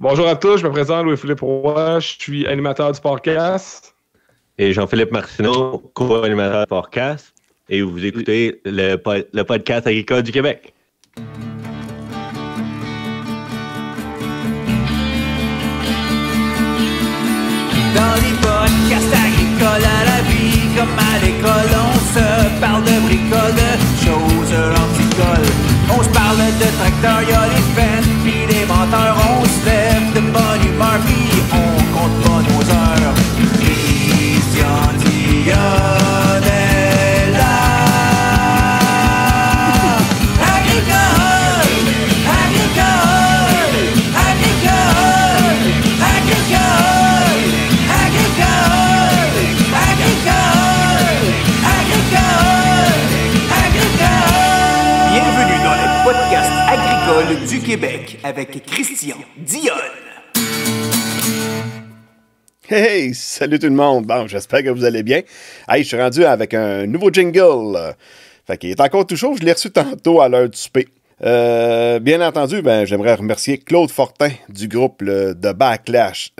Bonjour à tous, je me présente Louis-Philippe Roy, je suis animateur du podcast. Et Jean-Philippe Martineau, co-animateur du podcast. Et vous écoutez le podcast agricole du Québec. Dans les podcasts agricoles à la vie, comme à l'école, on se parle de bricoles, de choses anticoles. On se parle de tracteurs, y'a les fans, pis les menteurs. On se lève de bonne humeur, pis on compte pas nos heures. Christian Dionne est là. Agricole, agricole, agricole, agricole, agricole, agricole, agricole, agricole. Bienvenue dans le podcast agricole du Québec avec Christian Dionne. Hey, salut tout le monde. Bon, j'espère que vous allez bien. Hey, je suis rendu avec un nouveau jingle. Fait qu'il est encore tout chaud. Je l'ai reçu tantôt à l'heure du souper. Bien entendu, j'aimerais remercier Claude Fortin du groupe de Backslash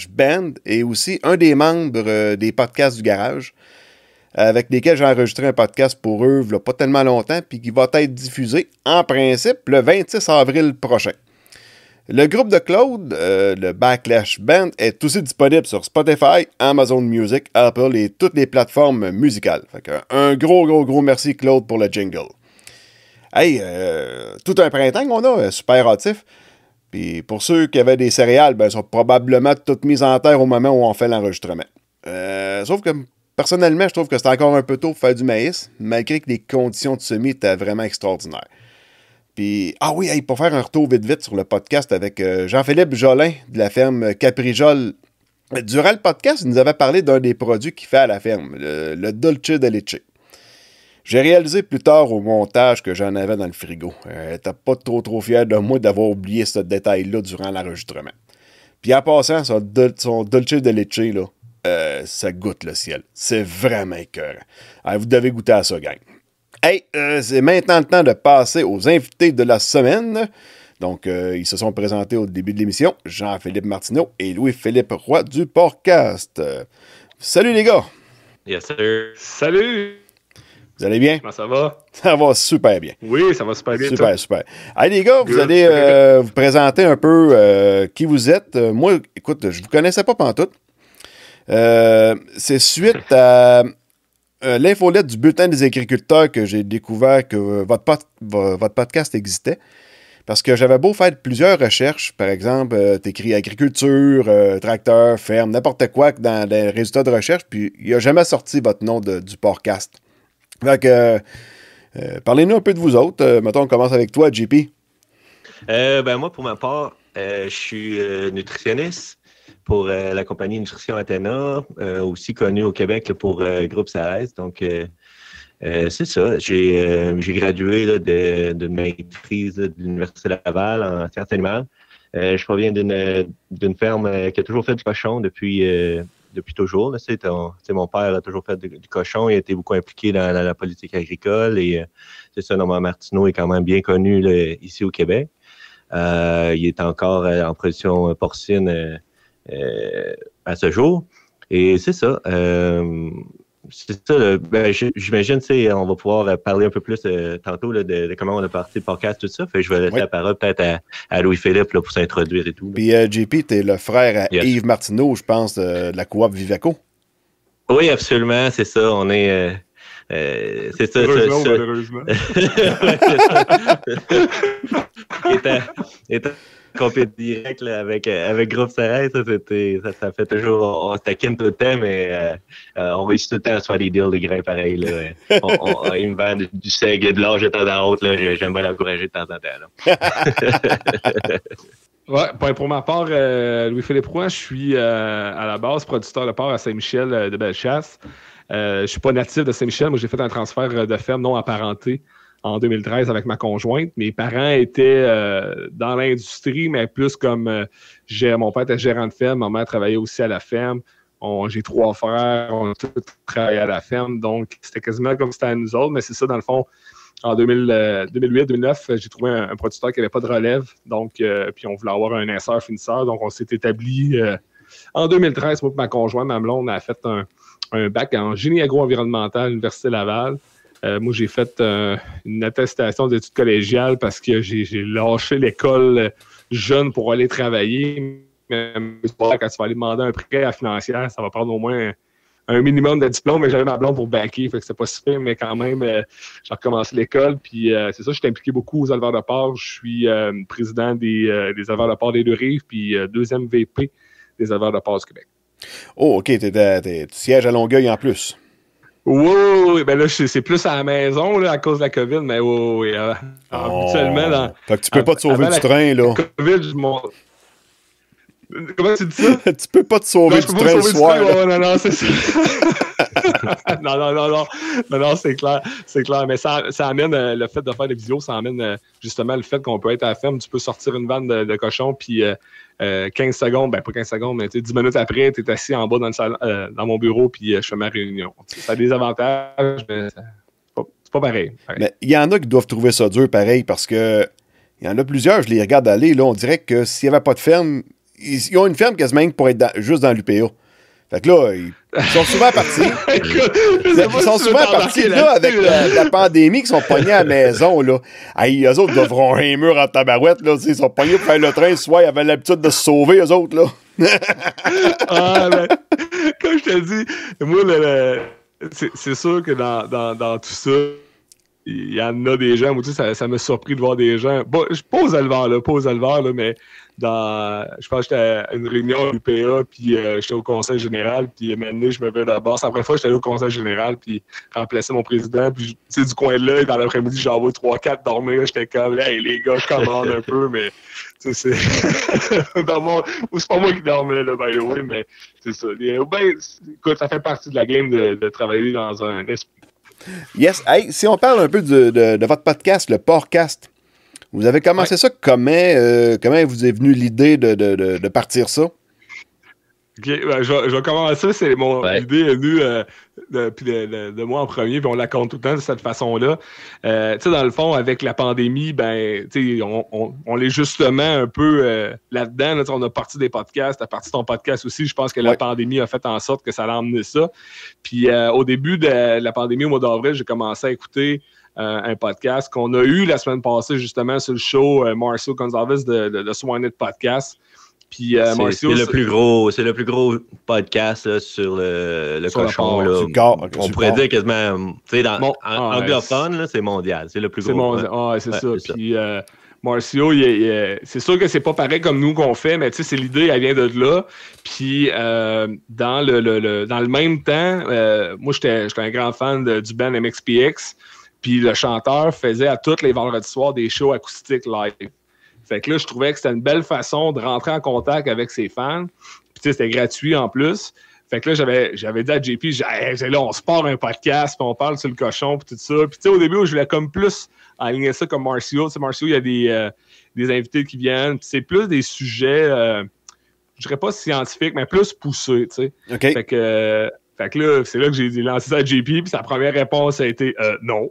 Band et aussi un des membres des podcasts du garage avec lesquels j'ai enregistré un podcast pour eux il n'y a pas tellement longtemps puis qui va être diffusé en principe le 26 avril prochain. Le groupe de Claude, le Backlash Band, est aussi disponible sur Spotify, Amazon Music, Apple et toutes les plateformes musicales. Fait que un gros merci Claude pour le jingle. Hey, tout un printemps qu'on a, super hâtif. Puis pour ceux qui avaient des céréales, elles sont probablement toutes mises en terre au moment où on fait l'enregistrement. Sauf que personnellement, je trouve que c'est encore un peu tôt pour faire du maïs, malgré que les conditions de semis étaient vraiment extraordinaires. Puis, pour faire un retour vite sur le podcast avec Jean-Philippe Jolin de la ferme Caprijol. Durant le podcast, il nous avait parlé d'un des produits qu'il fait à la ferme, le Dulce de Leche. J'ai réalisé plus tard au montage que j'en avais dans le frigo. T'es pas trop fier de moi d'avoir oublié ce détail-là durant l'enregistrement. Puis en passant, son Dulce de Leche, là, ça goûte le ciel. C'est vraiment écœurant. Alors, vous devez goûter à ça, gang. Hey, c'est maintenant le temps de passer aux invités de la semaine. Donc, ils se sont présentés au début de l'émission. Jean-Philippe Martineau et Louis-Philippe Roy du podcast. Salut les gars! Yes, sir. Salut! Vous allez bien? Comment ça va? Ça va super bien. Oui, ça va super bien. Super. Hey les gars, vous allez vous présenter un peu qui vous êtes. Moi, écoute, je vous connaissais pas pantoute. C'est suite à... l'infolette du bulletin des agriculteurs que j'ai découvert que votre podcast existait. Parce que j'avais beau faire plusieurs recherches, par exemple, t'écris agriculture, tracteur, ferme, n'importe quoi dans les résultats de recherche, puis il n'a jamais sorti votre nom du podcast. Fait que, parlez-nous un peu de vous autres. Mettons, on commence avec toi, JP. Moi, pour ma part, je suis nutritionniste pour la compagnie Nutrition Athéna, aussi connue au Québec là, pour Groupe Sarès. Donc, c'est ça. J'ai gradué d'une maîtrise de l'Université Laval en sciences animales. Je proviens d'une ferme qui a toujours fait du cochon depuis toujours. Là. Mon père a toujours fait du cochon. Il a été beaucoup impliqué dans la politique agricole. Et c'est ça, Normand Martineau est quand même bien connu là, ici au Québec. Il est encore en production porcine à ce jour. Et c'est ça. J'imagine, on va pouvoir parler un peu plus tantôt là, de comment on a parti le podcast, tout ça. Fait que je vais laisser la parole peut-être à Louis-Philippe là, pour s'introduire et tout. Là. Puis JP, t'es le frère à Yves Martineau, je pense, de la coop Vivaco. Oui, absolument, c'est ça. On est... c'est ça. Heureusement ou malheureusement. Il était compétition direct là, avec Groupe Sarès, ça fait toujours, on se taquine tout le temps, mais on réussit tout le temps à se faire des deals de grains pareils. Là. Ils me vendent du seigle et de l'orge de temps en autre, là, j'aime bien l'encourager de temps en temps. Ouais, pour ma part, Louis-Philippe Roy, je suis à la base producteur de porc à Saint-Michel de Bellechasse. Je suis pas natif de Saint-Michel, moi j'ai fait un transfert de ferme non apparenté en 2013 avec ma conjointe. Mes parents étaient dans l'industrie, mais plus comme mon père était gérant de ferme, ma mère travaillait aussi à la ferme. J'ai 3 frères, on a tous travaillé à la ferme, donc c'était quasiment comme c'était à nous autres, mais c'est ça, dans le fond, en 2008-2009, j'ai trouvé un producteur qui n'avait pas de relève. Donc, puis on voulait avoir un insert-finisseur. Donc, on s'est établi en 2013. Moi et ma conjointe, ma blonde, a fait un bac en génie agro-environnemental à l'Université Laval. Moi, j'ai fait une attestation d'études collégiales parce que j'ai lâché l'école jeune pour aller travailler. Mais quand tu vas aller demander un prêt à financière, ça va prendre au moins un minimum de diplôme, mais j'avais ma blonde pour backer, fait que c'est pas si fait, mais quand même, j'ai recommencé l'école, puis c'est ça, je suis impliqué beaucoup aux éleveurs de porc. Je suis président des éleveurs de porc des Deux-Rives, puis deuxième VP des éleveurs de porc du Québec. Oh, OK, tu sièges à Longueuil en plus. Oui, ben là, c'est plus à la maison, là, à cause de la COVID, mais oui. Habituellement, fait que tu peux pas te sauver du train, là. COVID, je monte. Comment tu dis ça? Tu peux pas te sauver du train le soir. Non, c'est ça. non, c'est clair. C'est clair. Mais ça amène le fait de faire des vidéos, ça amène justement le fait qu'on peut être à la ferme. Tu peux sortir une vanne de cochon, puis 15 secondes, ben pas 15 secondes, mais 10 minutes après, tu es assis en bas dans le salon, dans mon bureau, puis je fais ma réunion. Ça a des avantages, mais c'est pas pareil. Mais il y en a qui doivent trouver ça dur pareil parce que il y en a plusieurs, je les regarde aller, là, on dirait que s'il n'y avait pas de ferme, ils ont une ferme quasiment pour être juste dans l'UPA. Fait que là, ils sont souvent partis. Ils sont souvent partis là avec la pandémie, qui sont pognés à la maison. Là. Hey, eux autres devront un mur en tabarouette. Là, ils sont pognés pour faire le train. Soit ils avaient l'habitude de se sauver, eux autres. Là. Ben, comme je te dis, moi, c'est sûr que dans tout ça, il y en a des gens, moi, tu sais, ça m'a surpris de voir des gens. Bon, pas aux éleveurs, là, mais je pense que j'étais à une réunion à l'UPA, puis j'étais au conseil général, puis maintenant, je me vais d'abord. C'est la première fois que j'étais allé au conseil général, puis remplacer mon président, puis tu sais, du coin de là, dans l'après-midi, j'envoie 3-4 dormir, j'étais comme, hey, les gars, je commande un peu, mais tu sais, c'est pas moi qui dormais, là, by the way, mais c'est ça. Écoute, ça fait partie de la game de travailler dans un esprit. Yes. Hey, si on parle un peu de votre podcast, le Porcast, vous avez commencé ça comment vous est venue l'idée de partir ça? OK, ben, je vais commencer. L'idée est venue de moi en premier, puis on la compte tout le temps de cette façon-là. Tu sais, dans le fond, avec la pandémie, ben, tu sais, on est justement un peu là-dedans. Là, on a parti des podcasts, tu as parti ton podcast aussi. Je pense que la pandémie a fait en sorte que ça a emmené ça. Puis au début de la pandémie, au mois d'avril, j'ai commencé à écouter un podcast qu'on a eu la semaine passée, justement, sur le show Marcio Gonzalez de Swinehead Podcast. Puis, c'est le plus gros podcast là, sur le cochon. Là. On pourrait dire quasiment, tu sais, anglophone, là, c'est mondial. C'est le plus gros. C'est ça. Puis Marcio, c'est sûr que c'est pas pareil comme nous qu'on fait, mais tu sais, c'est l'idée, elle vient de là. Puis dans le même temps, moi, j'étais un grand fan du band MXPX. Puis le chanteur faisait à tous les vendredis soirs des shows acoustiques live. Fait que là, je trouvais que c'était une belle façon de rentrer en contact avec ses fans. Puis, tu sais, c'était gratuit en plus. Fait que là, j'avais dit à JP, là, on se part un podcast, puis on parle sur le cochon, puis tout ça. Puis, tu sais, au début, je voulais comme plus aligner ça comme Marcio. Tu sais, Marcio, il y a des invités qui viennent. Puis, c'est plus des sujets, je dirais pas scientifiques, mais plus poussés, tu sais. OK. Fait que là, c'est là que j'ai lancé ça à JP, puis sa première réponse a été non.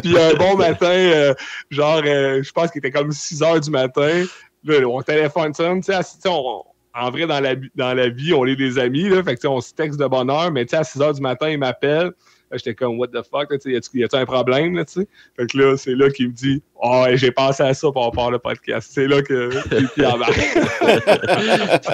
Puis un bon matin, je pense qu'il était comme 6 heures du matin, là, on téléphone ça, tu sais, en vrai, dans la vie, on est des amis, là, fait que on se texte de bonne heure, mais tu sais, à 6 heures du matin, il m'appelle. J'étais comme, what the fuck, là, y a-tu un problème, là, tu sais? Fait que là, c'est là qu'il me dit, j'ai pensé à ça pour faire le podcast. C'est là que JP embarque.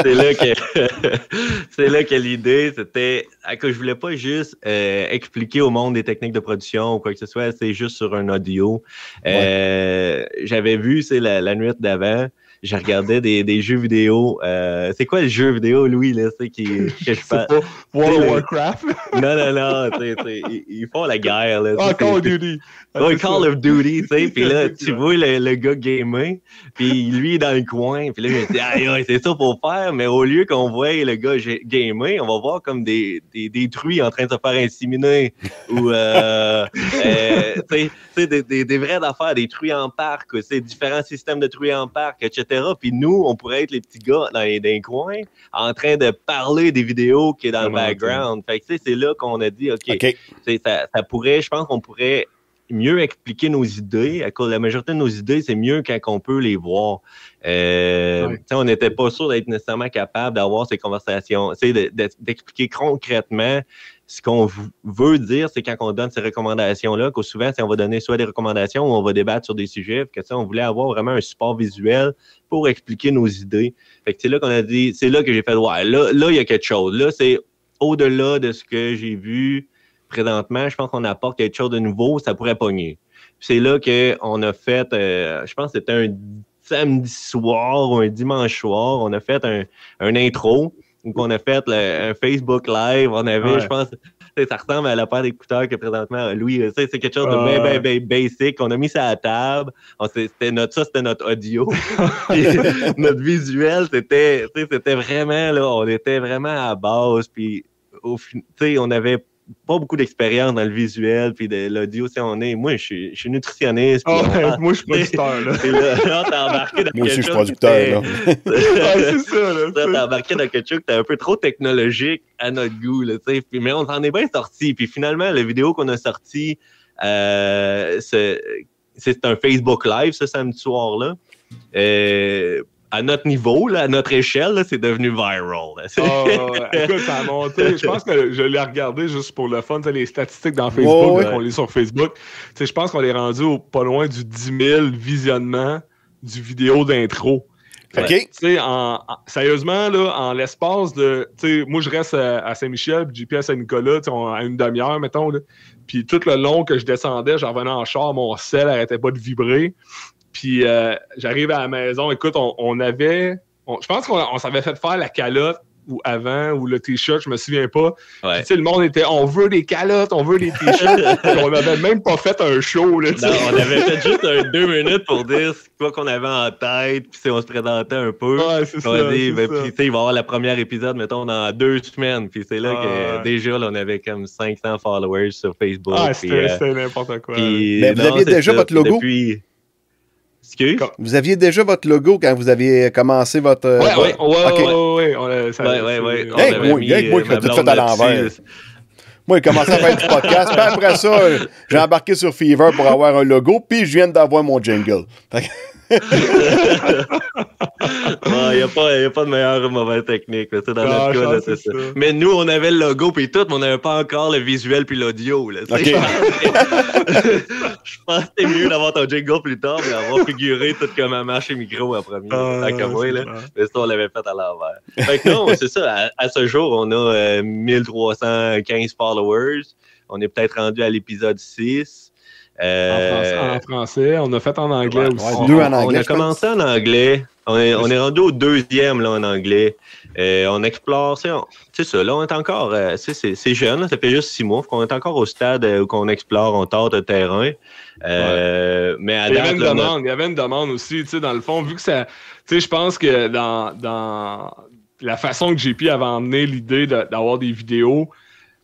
C'est là que l'idée, c'était que je voulais pas juste expliquer au monde des techniques de production ou quoi que ce soit, c'est juste sur un audio. J'avais vu, c'est la nuit d'avant, je regardais des jeux vidéo. C'est quoi le jeu vidéo, Louis, là, que je parle? C'est pas World of Warcraft? Non, ils font la guerre, là. Call of Duty. Call of Duty, tu sais, puis là, tu vois le gars gamer, puis lui, il est dans le coin, puis là, il me dit, aïe, c'est ça qu'il faut faire, mais au lieu qu'on voit le gars gamer, on va voir comme des truies en train de se faire inséminer, ou, des vraies affaires, des truies en parc, différents systèmes de truies en parc, etc. Puis nous, on pourrait être les petits gars dans les coins, en train de parler des vidéos qui est dans le background. Fait que, c'est là qu'on a dit, OK. Ça pourrait, je pense qu'on pourrait mieux expliquer nos idées. À cause la majorité de nos idées, c'est mieux quand on peut les voir. On n'était pas sûr d'être nécessairement capable d'avoir ces conversations, d'expliquer concrètement ce qu'on veut dire, c'est quand on donne ces recommandations-là, que souvent, on va donner soit des recommandations ou on va débattre sur des sujets, que on voulait avoir vraiment un support visuel pour expliquer nos idées. Fait que c'est là qu'on a dit, c'est là que j'ai fait, ouais, là, il y a quelque chose. Là, c'est au-delà de ce que j'ai vu présentement, je pense qu'on apporte quelque chose de nouveau, ça pourrait pogner. Puis c'est là qu'on a fait, je pense que c'était un samedi soir ou un dimanche soir, on a fait un intro, où on a fait un Facebook Live, on avait, je pense, ça ressemble à la paire d'écouteurs que présentement, Louis, c'est quelque chose de bien basic, on a mis ça à la table, c'était notre audio, puis notre visuel, c'était vraiment, là, on était vraiment à la base, puis on avait pas beaucoup d'expérience dans le visuel puis de l'audio. Moi, je suis nutritionniste. Moi, je suis producteur. Là, t'as embarqué dans moi aussi, je suis chose producteur. C'est ça. Là, t'as embarqué dans quelque chose qui était un peu trop technologique à notre goût. Là, mais on s'en est bien sorti. Puis finalement, la vidéo qu'on a sortie, c'est un Facebook Live ce samedi soir-là. À notre niveau, là, à notre échelle, là, c'est devenu viral. Écoute, ça a monté. Je pense que je l'ai regardé juste pour le fun. Les statistiques dans Facebook, on lit sur Facebook. Je pense qu'on est rendu pas loin du 10 000 visionnements du vidéo d'intro. OK. Sérieusement, là, en l'espace de... Moi, je reste à Saint-Michel, puis JP à Saint-Nicolas, à une demi-heure, mettons. Là. Puis tout le long que je descendais, j'en revenais en char, mon sel n'arrêtait pas de vibrer. Puis j'arrive à la maison, écoute, je pense qu'on s'avait fait faire la calotte ou avant, ou le t-shirt, je me souviens pas. Ouais. Puis le monde était, on veut des calottes, on veut des t-shirts. On n'avait même pas fait un show. Là, non, on avait fait juste 2 minutes pour dire quoi qu'on avait en tête, puis on se présentait un peu. Ouais, c'est ça. Puis il va y avoir le premier épisode, mettons, dans 2 semaines. Puis c'est là que déjà, là, on avait comme 500 followers sur Facebook. C'était n'importe quoi. Mais vous aviez déjà votre logo? Excuse? Vous aviez déjà votre logo quand vous aviez commencé votre... Ouais. Moi, je l'ai tout fait à l'envers. Moi, j'ai commencé à faire du podcast, puis après ça, j'ai embarqué sur Fever pour avoir un logo, puis je viens d'avoir mon jingle. Il n'y a pas de meilleure ou mauvaise technique. Là, dans notre cas, là, c'est ça. Mais nous, on avait le logo puis tout, mais on n'avait pas encore le visuel puis l'audio. Là, okay. Je pense que c'était mieux d'avoir ton jingle plus tard, mais avoir figuré tout comment marcher le micro en premier. Mais ça, on l'avait fait à l'envers. Fait que non, c'est ça. À ce jour, on a 1315 followers. On est peut-être rendu à l'épisode 6. En français, on a fait en anglais aussi. 2 en anglais. On a commencé en anglais. On est rendu au 2e là, en anglais. On explore. C'est ça, là, on est encore. C'est jeune, là, ça fait juste 6 mois. On est encore au stade où on explore, on tente le terrain. Mais à date, il y avait une demande aussi, dans le fond, vu que ça. Je pense que dans la façon que JP avait emmené l'idée d'avoir des vidéos.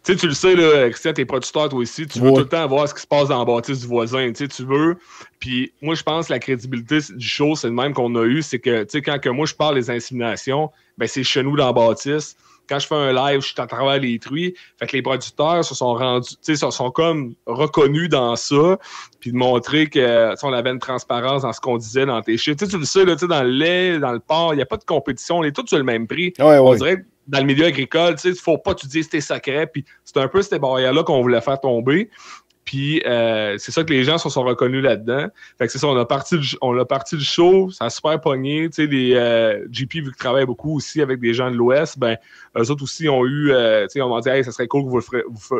Tu le sais, là, Christian, t'es producteur toi aussi, tu veux tout le temps voir ce qui se passe dans la bâtisse du voisin, tu veux. Puis moi, je pense que la crédibilité du show, c'est le même qu'on a eu, c'est que, quand moi je parle des inséminations, ben c'est chez nous dans la bâtisse. Quand je fais un live, je suis à travers les truies. Fait que les producteurs se sont rendus, sont comme reconnus dans ça, puis de montrer que, on avait une transparence dans ce qu'on disait dans tes shit. Tu le sais, là, dans le lait, dans le porc, il n'y a pas de compétition, on est tous sur le même prix. On dirait que dans le milieu agricole, il ne faut pas que tu dises tes secrets, puis c'est un peu ces barrières-là qu'on voulait faire tomber. Puis c'est ça que les gens se sont reconnus là-dedans. Fait que c'est ça, on a parti le show, ça a super pogné. Tu sais, JP, vu qu'il travaille beaucoup aussi avec des gens de l'Ouest, ben eux autres aussi ont eu, tu sais, on m'a dit, hey, ça serait cool que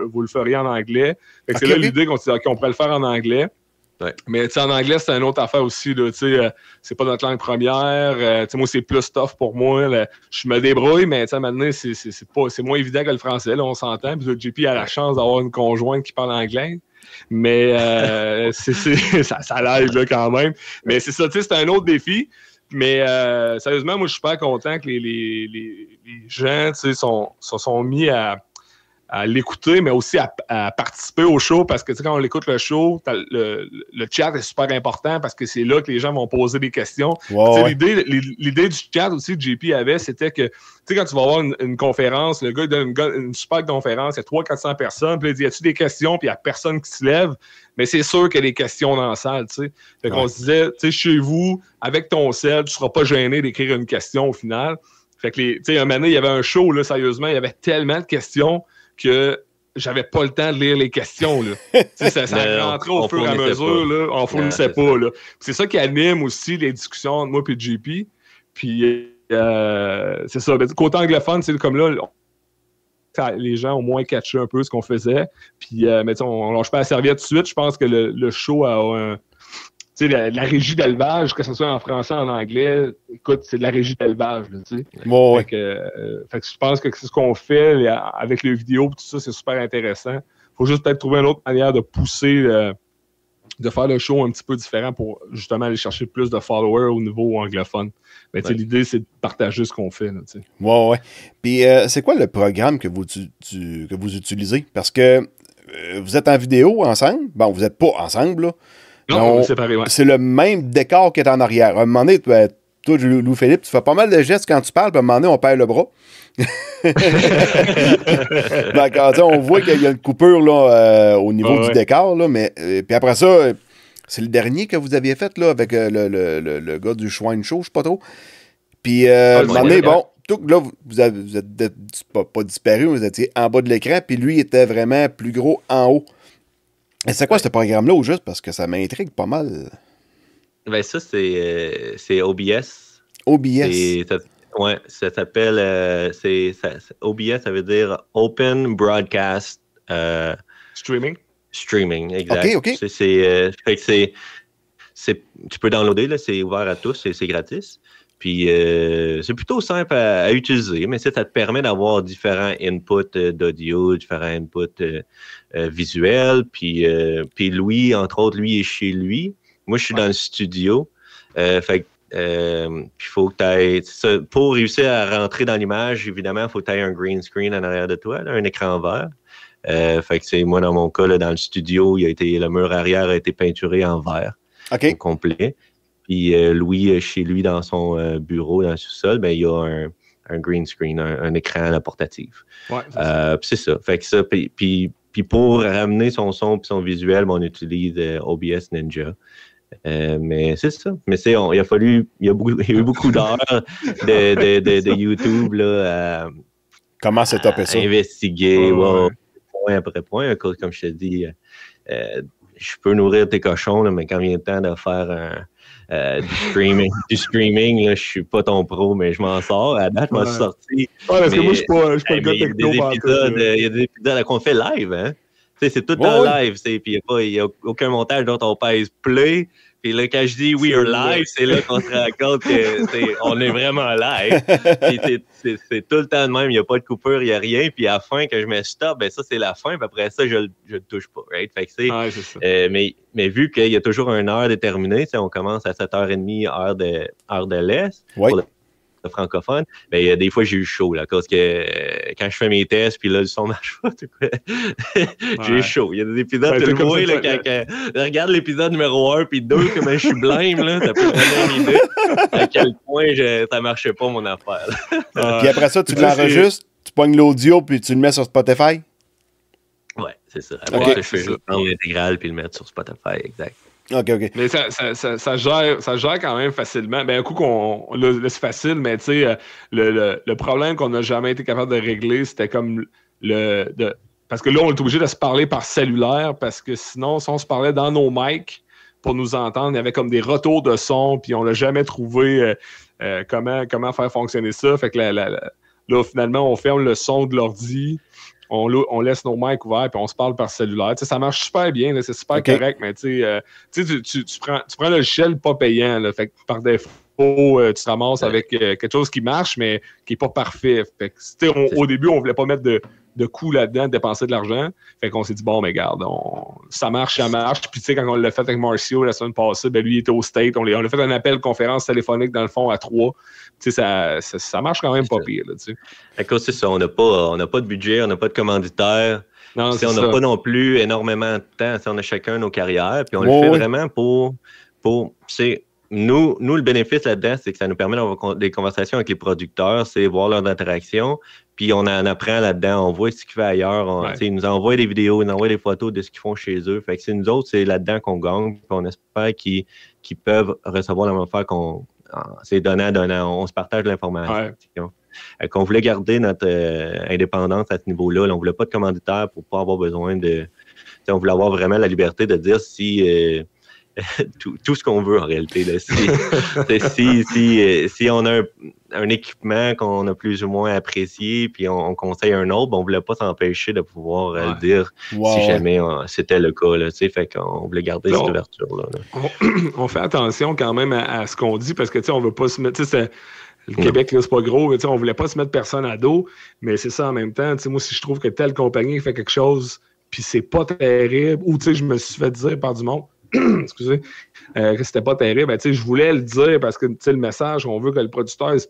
vous le feriez en anglais. Fait que c'est là l'idée qu'on pourrait le faire en anglais. Ouais. Mais tu sais, en anglais, c'est une autre affaire aussi. Là, c'est pas notre langue première. Moi, c'est plus tough pour moi. Là. Je me débrouille, mais maintenant, c'est moins évident que le français. Là, on s'entend. Puis JP a la chance d'avoir une conjointe qui parle anglais. Mais ça l'aide là, quand même. Mais c'est ça, tu sais, c'est un autre défi. Mais sérieusement, moi, je suis super content que les gens, tu sais, se sont mis à l'écouter, mais aussi à participer au show, parce que tu sais, quand on écoute le show, le chat est super important parce que c'est là que les gens vont poser des questions. Ouais. L'idée du chat aussi que JP avait, c'était que tu sais, quand tu vas avoir une conférence, le gars il donne une super conférence, il y a 300-400 personnes, puis il dit, y a-tu des questions, puis il n'y a personne qui se lève, mais c'est sûr qu'il y a des questions dans la salle, tu sais. Fait qu'on se disait, tu sais, chez vous, avec ton sel, tu ne seras pas gêné d'écrire une question au final. Fait que tu sais, un moment donné, il y avait un show, là, sérieusement, il y avait tellement de questions que j'avais pas le temps de lire les questions. Là. ça rentrait au fur et à mesure. Là, on fournissait pas. Là. C'est ça qui anime aussi les discussions entre moi et JP. Puis c'est ça. Côté anglophone, c'est comme là, les gens ont moins catché un peu ce qu'on faisait. Puis mais on lâche pas la serviette tout de suite. Je pense que le show a la régie d'élevage, que ce soit en français ou en anglais, écoute, c'est de la régie d'élevage. Fait que je pense que c'est ce qu'on fait avec les vidéos, tout ça, c'est super intéressant. Il faut juste peut-être trouver une autre manière de pousser, de faire le show un petit peu différent pour justement aller chercher plus de followers au niveau anglophone. Mais l'idée, c'est de partager ce qu'on fait. Ouais. Puis c'est quoi le programme que vous utilisez? Parce que vous êtes en vidéo ensemble. Bon, vous n'êtes pas ensemble, là. Non, c'est pareil, c'est le même décor qui est en arrière. À un moment donné, toi, Louis-Philippe, tu fais pas mal de gestes quand tu parles, puis à un moment donné, on perd le bras. Donc, on voit qu'il y a une coupure là, au niveau du décor, là, mais puis après ça, c'est le dernier que vous aviez fait là, avec le gars du Schwein Show, je sais pas trop. Puis à un moment donné, tout là, vous êtes pas disparu, vous étiez en bas de l'écran, puis lui était vraiment plus gros en haut. Et c'est quoi ce programme-là au juste? Parce que ça m'intrigue pas mal. Ben ça, c'est OBS. OBS. Ça s'appelle... OBS, ça veut dire Open Broadcast... Streaming, exact. OK. Tu peux downloader, là, c'est ouvert à tous, c'est gratis. Puis c'est plutôt simple à utiliser, mais ça te permet d'avoir différents inputs d'audio, différents inputs visuels. Puis Louis, entre autres, lui est chez lui. Moi, je suis dans le studio. Puis il faut que tu ailles... Pour réussir à rentrer dans l'image, évidemment, il faut que tu aies un green screen en arrière de toi, là, un écran vert. Fait que c'est moi, dans mon cas, là, dans le studio, le mur arrière a été peinturé en vert au complet. Puis Louis, chez lui, dans son bureau, dans le sous-sol, ben, il y a un green screen, un écran portatif. Ouais, c'est ça. Fait que ça, puis pour ramener son son et son visuel, on utilise OBS Ninja. Mais c'est ça. Mais il y a eu beaucoup d'heures de YouTube là, comment c'est topé ça? Investiguer, point après point. Comme je te dis, je peux nourrir tes cochons, là, mais quand vient le temps de faire du streaming, là, je suis pas ton pro, mais je m'en sors. À date, je m'en suis sorti. Parce que moi, je suis pas le gars techno. Il y a des épisodes qu'on fait live, hein? C'est tout en live, puis il n'y a aucun montage dont on pèse play. Puis là, quand je dis we are live, c'est là qu'on se rend compte qu'on est vraiment live. C'est tout le temps de même, il n'y a pas de coupure, il n'y a rien. Puis à la fin, quand je mets stop, ben ça, c'est la fin. Puis après ça, je ne touche pas. Right? Fait que c'est ça. Mais vu qu'il y a toujours une heure déterminée, on commence à 7h30, heure de l'Est. Oui. Pour le francophone, ben, des fois, j'ai eu chaud, là, parce que quand je fais mes tests, puis là, le son marche pas, j'ai eu chaud. Il y a des épisodes, tu le vois, là, regarde l'épisode numéro 1 puis 2, comment je suis blême, là, ça peut donner une idée à quel point ça marchait pas, mon affaire. Puis après ça, tu l'enregistres, tu pognes l'audio, puis tu le mets sur Spotify? Ouais, c'est ça. Après ça, je fais juste prendre l'intégrale puis le mettre sur Spotify, exact. OK. Mais ça gère quand même facilement. Ben, un coup c'est facile, mais tu sais, le problème qu'on n'a jamais été capable de régler, c'était comme parce que là, on est obligé de se parler par cellulaire, parce que sinon, si on se parlait dans nos mics pour nous entendre, il y avait comme des retours de son, puis on n'a jamais trouvé comment faire fonctionner ça. Fait que là, finalement, on ferme le son de l'ordi. On laisse nos mics ouverts puis on se parle par cellulaire. T'sais, ça marche super bien, là, c'est super correct, mais tu prends le logiciel pas payant. Là, fait que par défaut, tu te ramasses avec quelque chose qui marche, mais qui n'est pas parfait. Fait que, au début, on voulait pas mettre de de coûts là-dedans, de dépenser de l'argent. Fait qu'on s'est dit, bon, mais regarde, ça marche. Puis tu sais, quand on l'a fait avec Marcio la semaine passée, ben lui, il était au State. On a fait un appel conférence téléphonique, dans le fond, à 3. Tu sais, ça marche quand même pas pire, là, tu sais. À cause, c'est ça, on n'a pas de budget, on n'a pas de commanditaire. Non, on n'a pas non plus énormément de temps. On a chacun nos carrières. Puis on le fait vraiment pour nous, le bénéfice là-dedans, c'est que ça nous permet d'avoir des conversations avec les producteurs, c'est voir leur interaction. Puis on en apprend là-dedans. On voit ce qu'ils font ailleurs. Ils nous envoient des vidéos, ils nous envoient des photos de ce qu'ils font chez eux. Fait que c'est nous autres, c'est là-dedans qu'on gagne. Puis on espère qu'ils peuvent recevoir la même affaire c'est donnant. On se partage l'information. Ouais. Qu'on voulait garder notre indépendance à ce niveau-là. Là, on voulait pas de commanditaire pour pas avoir besoin de... On voulait avoir vraiment la liberté de dire si... tout ce qu'on veut en réalité. Là. Si on a un équipement qu'on a plus ou moins apprécié, puis on conseille un autre, on ne voulait pas s'empêcher de pouvoir le dire si jamais c'était le cas. Là, fait qu'on voulait garder cette ouverture-là. On fait attention quand même à ce qu'on dit parce que on ne veut pas se mettre. Le Québec, là, c'est pas gros, mais on ne voulait pas se mettre personne à dos, mais c'est ça en même temps. Moi, si je trouve que telle compagnie fait quelque chose, puis c'est pas terrible, ou je me suis fait dire par du monde, excusez, que c'était pas terrible, je voulais le dire parce que le message, on veut que le producteur se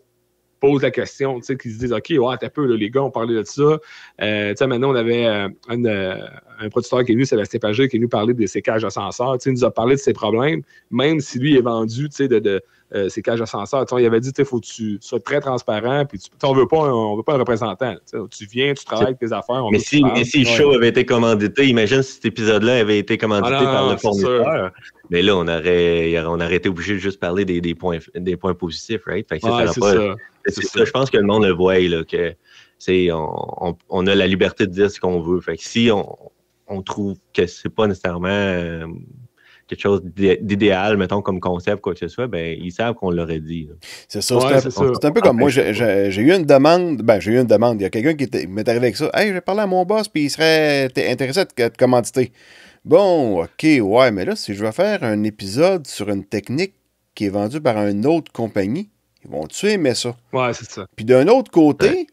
pose la question, qu'ils se disent OK, t'as peu, là, les gars, on parlait de ça. Maintenant, on avait un producteur qui est venu, Sébastien Pagé, qui est venu parler de ses cages d'ascenseur. Il nous a parlé de ses problèmes, même si lui est vendu de ses cages d'ascenseur. Il avait dit il faut que tu sois très transparent, puis on veut pas un représentant. Tu viens, tu travailles avec tes affaires. Mais si le show avait été commandité, imagine si cet épisode-là avait été commandité par le fournisseur. Mais là, on aurait été obligé de juste parler des points positifs, right? Fait que c'est ça. Je pense que le monde le voit, là, que on a la liberté de dire ce qu'on veut. Fait que si on trouve que c'est pas nécessairement quelque chose d'idéal, mettons, comme concept, quoi que ce soit, ben ils savent qu'on l'aurait dit. Là. C'est ça. C'est un peu comme moi. J'ai eu une demande. Il y a quelqu'un qui m'est arrivé avec ça. Hey, j'ai parlé à mon boss, puis il serait intéressé de commanditer. Bon, OK, ouais, mais là, si je veux faire un épisode sur une technique qui est vendue par une autre compagnie, ils vont-tu aimer ça? Ouais, c'est ça. Puis d'un autre côté,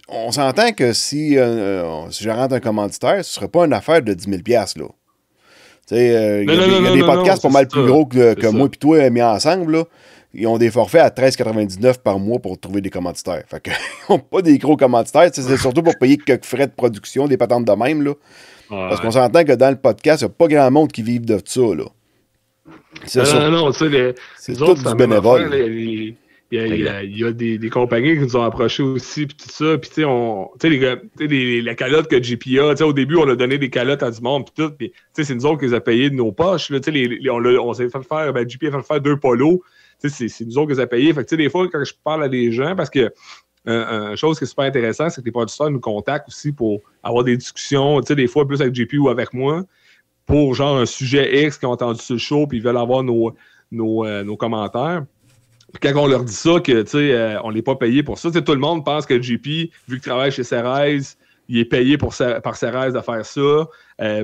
on s'entend que si je rentre un commanditaire, ce ne serait pas une affaire de 10 000 $, là. Il y a des podcasts pas mal plus gros que moi et toi mis ensemble, là. Ils ont des forfaits à 13,99 par mois pour trouver des commanditaires. Fait qu'ils n'ont pas des gros commanditaires. C'est surtout pour payer quelques frais de production, des patentes de même, là. Parce qu'on s'entend que dans le podcast, il n'y a pas grand monde qui vive de ça, là. C'est tout du bénévole. Il y a des compagnies qui nous ont approchés aussi, puis tout ça. Puis, la calotte que JP a, au début, on a donné des calottes à du monde, puis tout. Puis, c'est nous autres qui les a payés de nos poches. Là, on s'est fait faire, JP a fait faire 2 polos. C'est nous autres qui les a payés. Fait que, des fois, quand je parle à des gens, parce que une chose qui est super intéressante, c'est que les producteurs nous contactent aussi pour avoir des discussions, des fois plus avec JP ou avec moi, pour genre un sujet X qu'ils ont entendu sur le show, puis ils veulent avoir nos commentaires. Puis quand on leur dit ça, que on n'est pas payé pour ça, tout le monde pense que JP, vu qu'il travaille chez Ceres, il est payé par Ceres de faire ça.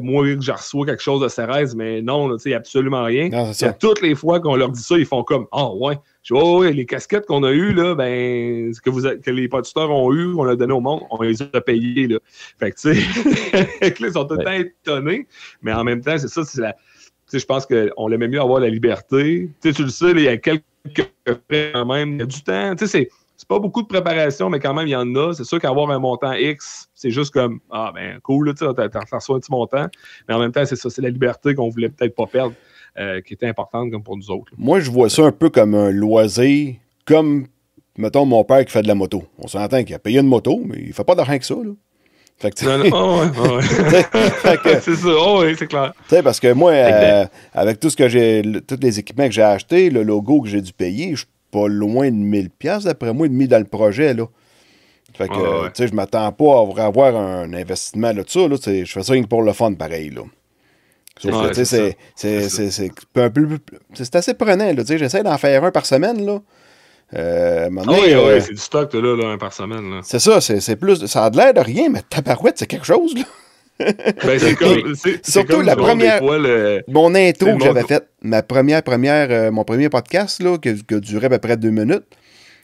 Moi, je reçois quelque chose de Ceres, mais non, il n'y a absolument rien. Non, toutes les fois qu'on leur dit ça, ils font comme ouais. Je dis, ouais, les casquettes qu'on a eues, là, ben, que les producteurs ont eues, on a donné au monde, on les a payées. Là. Fait que, tu sais, ils sont tout le temps étonnés, mais en même temps, c'est ça, je pense qu'on aimait mieux avoir la liberté. Tu le sais, il y a quelques frais quand même, il y a du temps. Tu sais, c'est pas beaucoup de préparation, mais quand même, il y en a. C'est sûr qu'avoir un montant X, c'est juste comme, cool, là, tu reçois un petit montant. Mais en même temps, c'est ça, c'est la liberté qu'on voulait peut-être pas perdre, qui était importante comme pour nous autres. Là. Moi, je vois ça un peu comme un loisir, comme, mettons, mon père qui fait de la moto. On s'entend qu'il a payé une moto, mais il fait pas d'argent que ça, là. Fait que, c'est ça, c'est clair. Parce que moi, avec tout ce que tous les équipements que j'ai achetés, le logo que j'ai dû payer, je suis pas loin de 1000 $, d'après moi, de mis dans le projet, là. Fait que, je m'attends pas à avoir un investissement là, de ça, là. Je fais ça pour le fun, pareil, là. Sauf que, c'est assez prenant, là. J'essaie d'en faire un par semaine, là. C'est du stock, là, un par semaine. Là. C'est ça, c'est plus. Ça a l'air de rien, mais tabarouette, c'est quelque chose, là. Ben, surtout comme la première. Mon intro que j'avais faite, mon premier podcast, là, qui durait à peu près 2 minutes,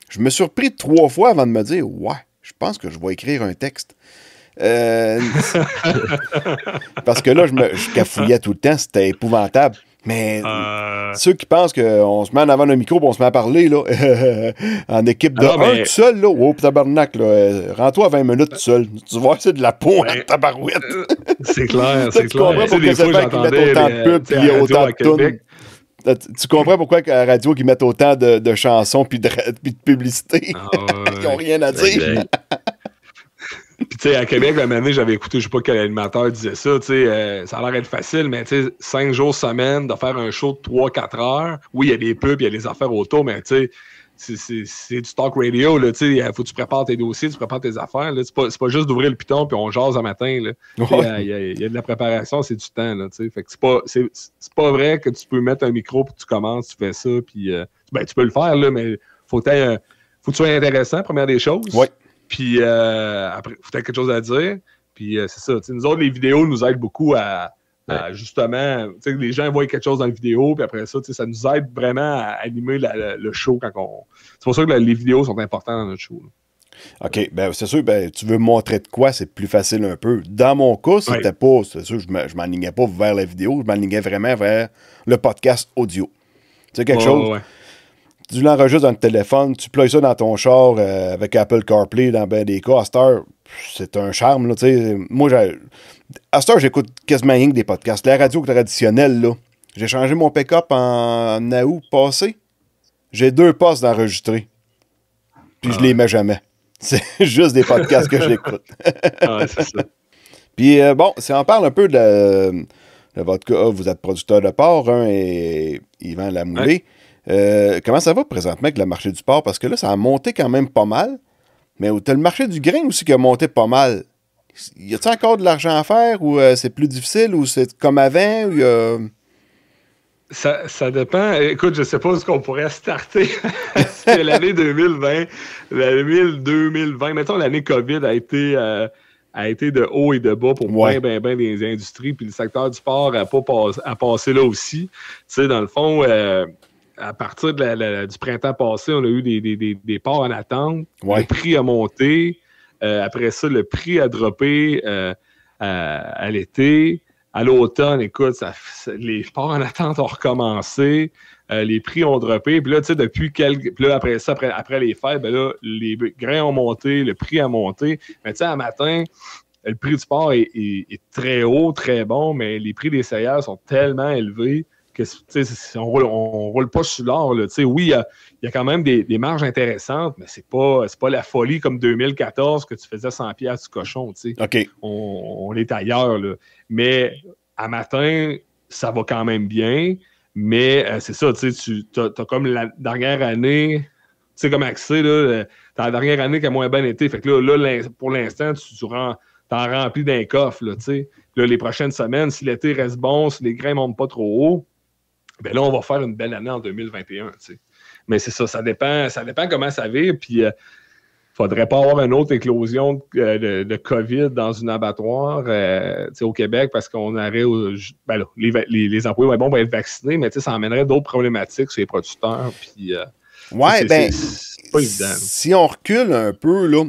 je me suis surpris 3 fois avant de me dire, ouais, je pense que je vais écrire un texte. Parce que là, je cafouillais tout le temps, c'était épouvantable. Mais ceux qui pensent qu'on se met en avant d'un micro et on se met à parler là, en équipe de un tout seul, là, oh, tabarnak, là, rends-toi à 20 minutes tout seul. Tu vois, c'est de la peau en tabarouette. C'est clair, c'est clair. Tu comprends pourquoi c'est fait qu'ils mettent autant de pubs et autant de tunes. Tu comprends pourquoi à la radio qu'ils mettent autant de chansons puis de publicités? Ils n'ont rien à dire. Puis, tu sais, à Québec, la année, j'avais écouté, je sais pas quel animateur disait ça, tu sais, ça a l'air d'être facile, mais tu sais, 5 jours semaine, de faire un show de 3-4 heures. Oui, il y a des pubs, il y a des affaires autour, mais tu sais, c'est du talk radio, là, tu sais, il faut que tu prépares tes dossiers, tu prépares tes affaires, là. C'est pas juste d'ouvrir le piton puis on jase un matin, là. Il y a de la préparation, c'est du temps, là, tu sais. Fait que c'est pas vrai que tu peux mettre un micro puis tu commences, tu fais ça, puis ben, tu peux le faire, là, mais faut que tu sois intéressant, première des choses. Oui. Puis après, il faut quelque chose à dire. Puis c'est ça. Nous autres, les vidéos nous aident beaucoup à justement, les gens voient quelque chose dans la vidéo, puis après ça, ça nous aide vraiment à animer le show quand on. C'est pour ça que les vidéos sont importantes dans notre show. Là. OK, ben c'est sûr, ben tu veux montrer de quoi, c'est plus facile un peu. Dans mon cas, c'était pas, c'est sûr, je m'enlignais pas vers la vidéo, je m'enlignais vraiment vers le podcast audio. Tu sais, quelque chose. Ouais. Tu l'enregistres dans le téléphone, tu ploies ça dans ton char avec Apple CarPlay dans ben des cas. À cette heure, c'est un charme. Là, moi, à cette heure, j'écoute quasiment rien que des podcasts. La radio traditionnelle, là, j'ai changé mon pick-up en août passé. J'ai 2 postes d'enregistrer. Puis je les mets jamais. C'est juste des podcasts que j'écoute. C'est ça. Puis bon, si on parle un peu de votre cas, vous êtes producteur de porc, et Yvan Lamoulé. Comment ça va présentement avec le marché du porc? Parce que là, ça a monté quand même pas mal. Mais tu as le marché du grain aussi qui a monté pas mal. Y a-t-il encore de l'argent à faire ou c'est plus difficile ou c'est comme avant? Ou Ça dépend. Écoute, je sais pas ce qu'on pourrait starter. C'est l'année 2020. L'année 2020. Mettons, l'année COVID a été de haut et de bas pour bien des industries. Puis le secteur du porc a passé là aussi. Tu sais, dans le fond... à partir du printemps passé, on a eu des porcs en attente. Ouais. Le prix a monté. Après ça, le prix a droppé à l'été. À l'automne, écoute, les porcs en attente ont recommencé. Les prix ont droppé. Puis là, tu sais, depuis puis là, après ça, après les fêtes, ben là, les grains ont monté, le prix a monté. Mais tu sais, à matin, le prix du porc est très haut, très bon, mais les prix des céréales sont tellement élevés que on roule pas sur l'or. Oui, il y a quand même des marges intéressantes, mais c'est pas la folie comme 2014 que tu faisais 100$ du cochon. OK. On est ailleurs. Là. Mais à matin, ça va quand même bien. Mais c'est ça, tu as comme la dernière année, tu sais, comme accès, t'as la dernière année qui a moins bien été. Fait que là pour l'instant, t'en remplis d'un coffre. Là, les prochaines semaines, si l'été reste bon, si les grains ne montent pas trop haut, ben là, on va faire une belle année en 2021. Mais c'est ça dépend comment ça va. Puis, faudrait pas avoir une autre éclosion de COVID dans une abattoir au Québec parce qu'on aurait... Ben là, les employés vont être vaccinés, mais ça amènerait d'autres problématiques sur les producteurs. Puis, c'est pas évident. Si on recule un peu, là,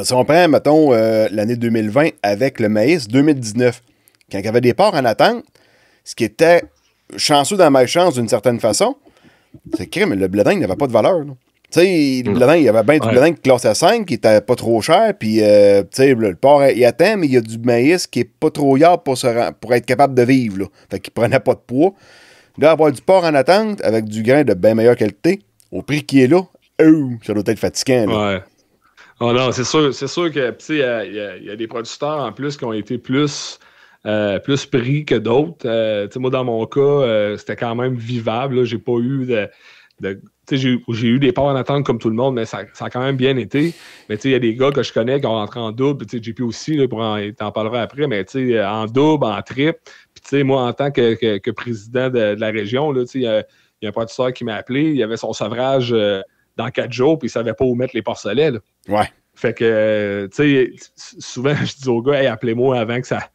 si on prend, mettons, l'année 2020 avec le maïs 2019, quand il y avait des porcs en attente, ce qui était... chanceux dans ma chance d'une certaine façon, c'est que le blé d'Inde n'avait pas de valeur. Tu sais, le blé d'Inde, il y avait bien du blé d'Inde classe à 5 qui était pas trop cher, puis tu sais, le porc, il attend, mais il y a du maïs qui est pas trop yard pour être capable de vivre. Là. Fait qu'il prenait pas de poids. Là, avoir du porc en attente avec du grain de bien meilleure qualité, au prix qui est là, ça doit être fatigant. Là. Ouais. Oh non, c'est sûr que il y a des producteurs en plus qui ont été plus pris que d'autres. Moi, dans mon cas, c'était quand même vivable. Là. J'ai pas eu j'ai eu des porcs en attente comme tout le monde, mais ça a quand même bien été. Mais il y a des gars que je connais qui ont rentré en double. JP aussi, là, t'en parleras après, mais en double, en triple. Puis moi, en tant que président de la région, il y a un producteur qui m'a appelé. Il avait son sevrage dans 4 jours, puis il savait pas où mettre les porcelets. Là. Ouais. Fait que, souvent, je dis aux gars, hey, appelez-moi avant que ça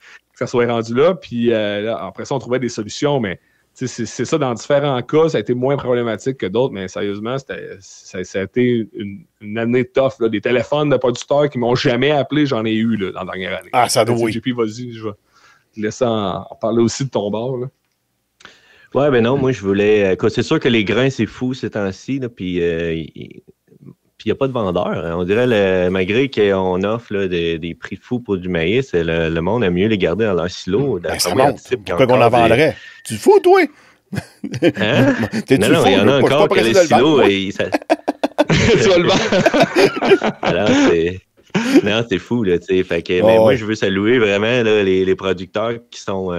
soit rendu là. Puis après ça, on trouvait des solutions, mais c'est ça, dans différents cas, ça a été moins problématique que d'autres, mais sérieusement, ça a été une année tough. Là. Des téléphones de producteurs qui m'ont jamais appelé, j'en ai eu là, dans la dernière année. Ah, ça doit, oui. JP, vas-y, je vais te laisser en parler aussi de ton bord. Là. Ouais, ben non, moi, je voulais... c'est sûr que les grains, c'est fou ces temps-ci, là, puis il n'y a pas de vendeurs. Hein. On dirait, malgré qu'on offre là, des prix fous pour du maïs, le monde aime mieux les garder dans leur silo. Ça monte. Pourquoi qu'on en vendrait? Tu es fou, toi? Hein? Non, il y en a encore que les silos... Tu vas le vendre. Alors, c'est fou, là, tu sais. Fait que, mais moi, je veux saluer vraiment là, les producteurs qui sont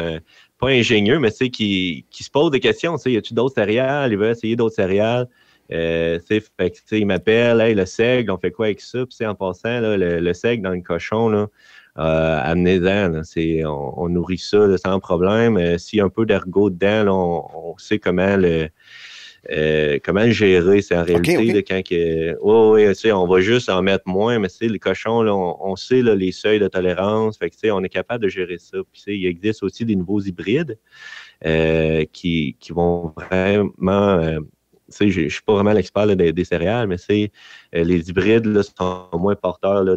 pas ingénieux, mais tu sais, qui se posent des questions. Tu sais, y a-tu d'autres céréales? Ils veulent essayer d'autres céréales. Fait que, ils m'appellent, hey, le seigle, on fait quoi avec ça? Puis, en passant, là, le seigle dans le cochon, là, amenez-en. Là, on nourrit ça là, sans problème. S'il y a un peu d'ergot dedans, là, on sait comment le gérer, c'est en réalité. Okay. Là, quand on va juste en mettre moins, mais les cochons, là, on sait là, les seuils de tolérance. Fait que, on est capable de gérer ça. Puis, il existe aussi des nouveaux hybrides qui vont vraiment... je ne suis pas vraiment l'expert là, des céréales, mais les hybrides là, sont moins porteurs là,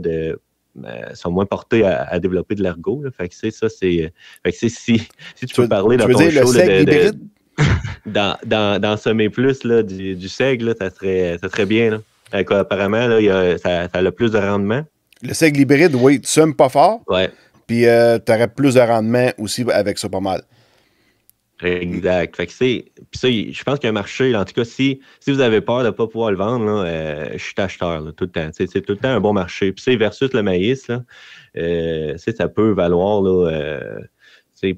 sont moins portés à développer de l'ergot. Là. Fait que ça, c'est. Fait que si tu peux parler dans ton show dans Sommet Plus là, du seigle, là, ça serait bien. Là. Apparemment, là, ça a le plus de rendement. Le seigle hybride, oui, tu semes pas fort. Ouais. Puis tu aurais plus de rendement aussi avec ça, pas mal. Exact. Fait que puis ça, je pense qu'il y a un marché. Là, en tout cas, si vous avez peur de ne pas pouvoir le vendre, là, je suis acheteur là, tout le temps. C'est tout le temps un bon marché. Puis versus le maïs, là, ça peut valoir là,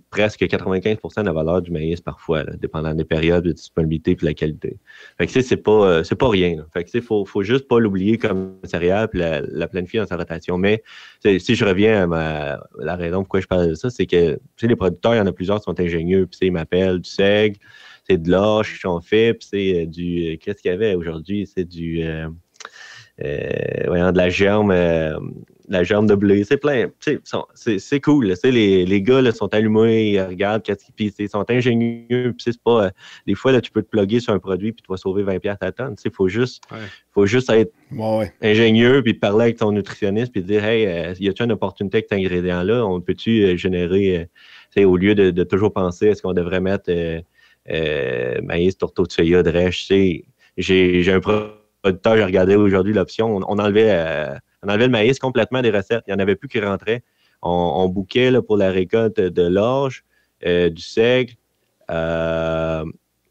presque 95% de la valeur du maïs parfois, là, dépendant des périodes de disponibilité et de la qualité. Fait que c'est pas rien. Là. Fait que faut juste pas l'oublier comme céréale puis la planifier dans sa rotation. Mais si je reviens à la raison pourquoi je parle de ça, c'est que les producteurs, il y en a plusieurs qui sont ingénieux, puis ils m'appellent du seigle, c'est de l'orge qui sont faits, puis c'est du... Qu'est-ce qu'il y avait aujourd'hui? C'est du... de la germe de blé, c'est plein, c'est cool, les gars là, sont allumés, ils regardent, puis ils sont ingénieux, puis c'est pas, des fois là, tu peux te plugger sur un produit puis tu vas sauver 20$ à la tonne, il faut juste être ingénieux puis parler avec ton nutritionniste puis dire, hey, y a-t-il une opportunité avec cet ingrédient-là, on peut-tu générer, au lieu de toujours penser, est-ce qu'on devrait mettre maïs, tourteau de soya, drèche, j'ai un producteur, j'ai regardé aujourd'hui l'option, on enlevait le maïs complètement des recettes. Il n'y en avait plus qui rentraient. On bouquait là, pour la récolte de l'orge, du seigle,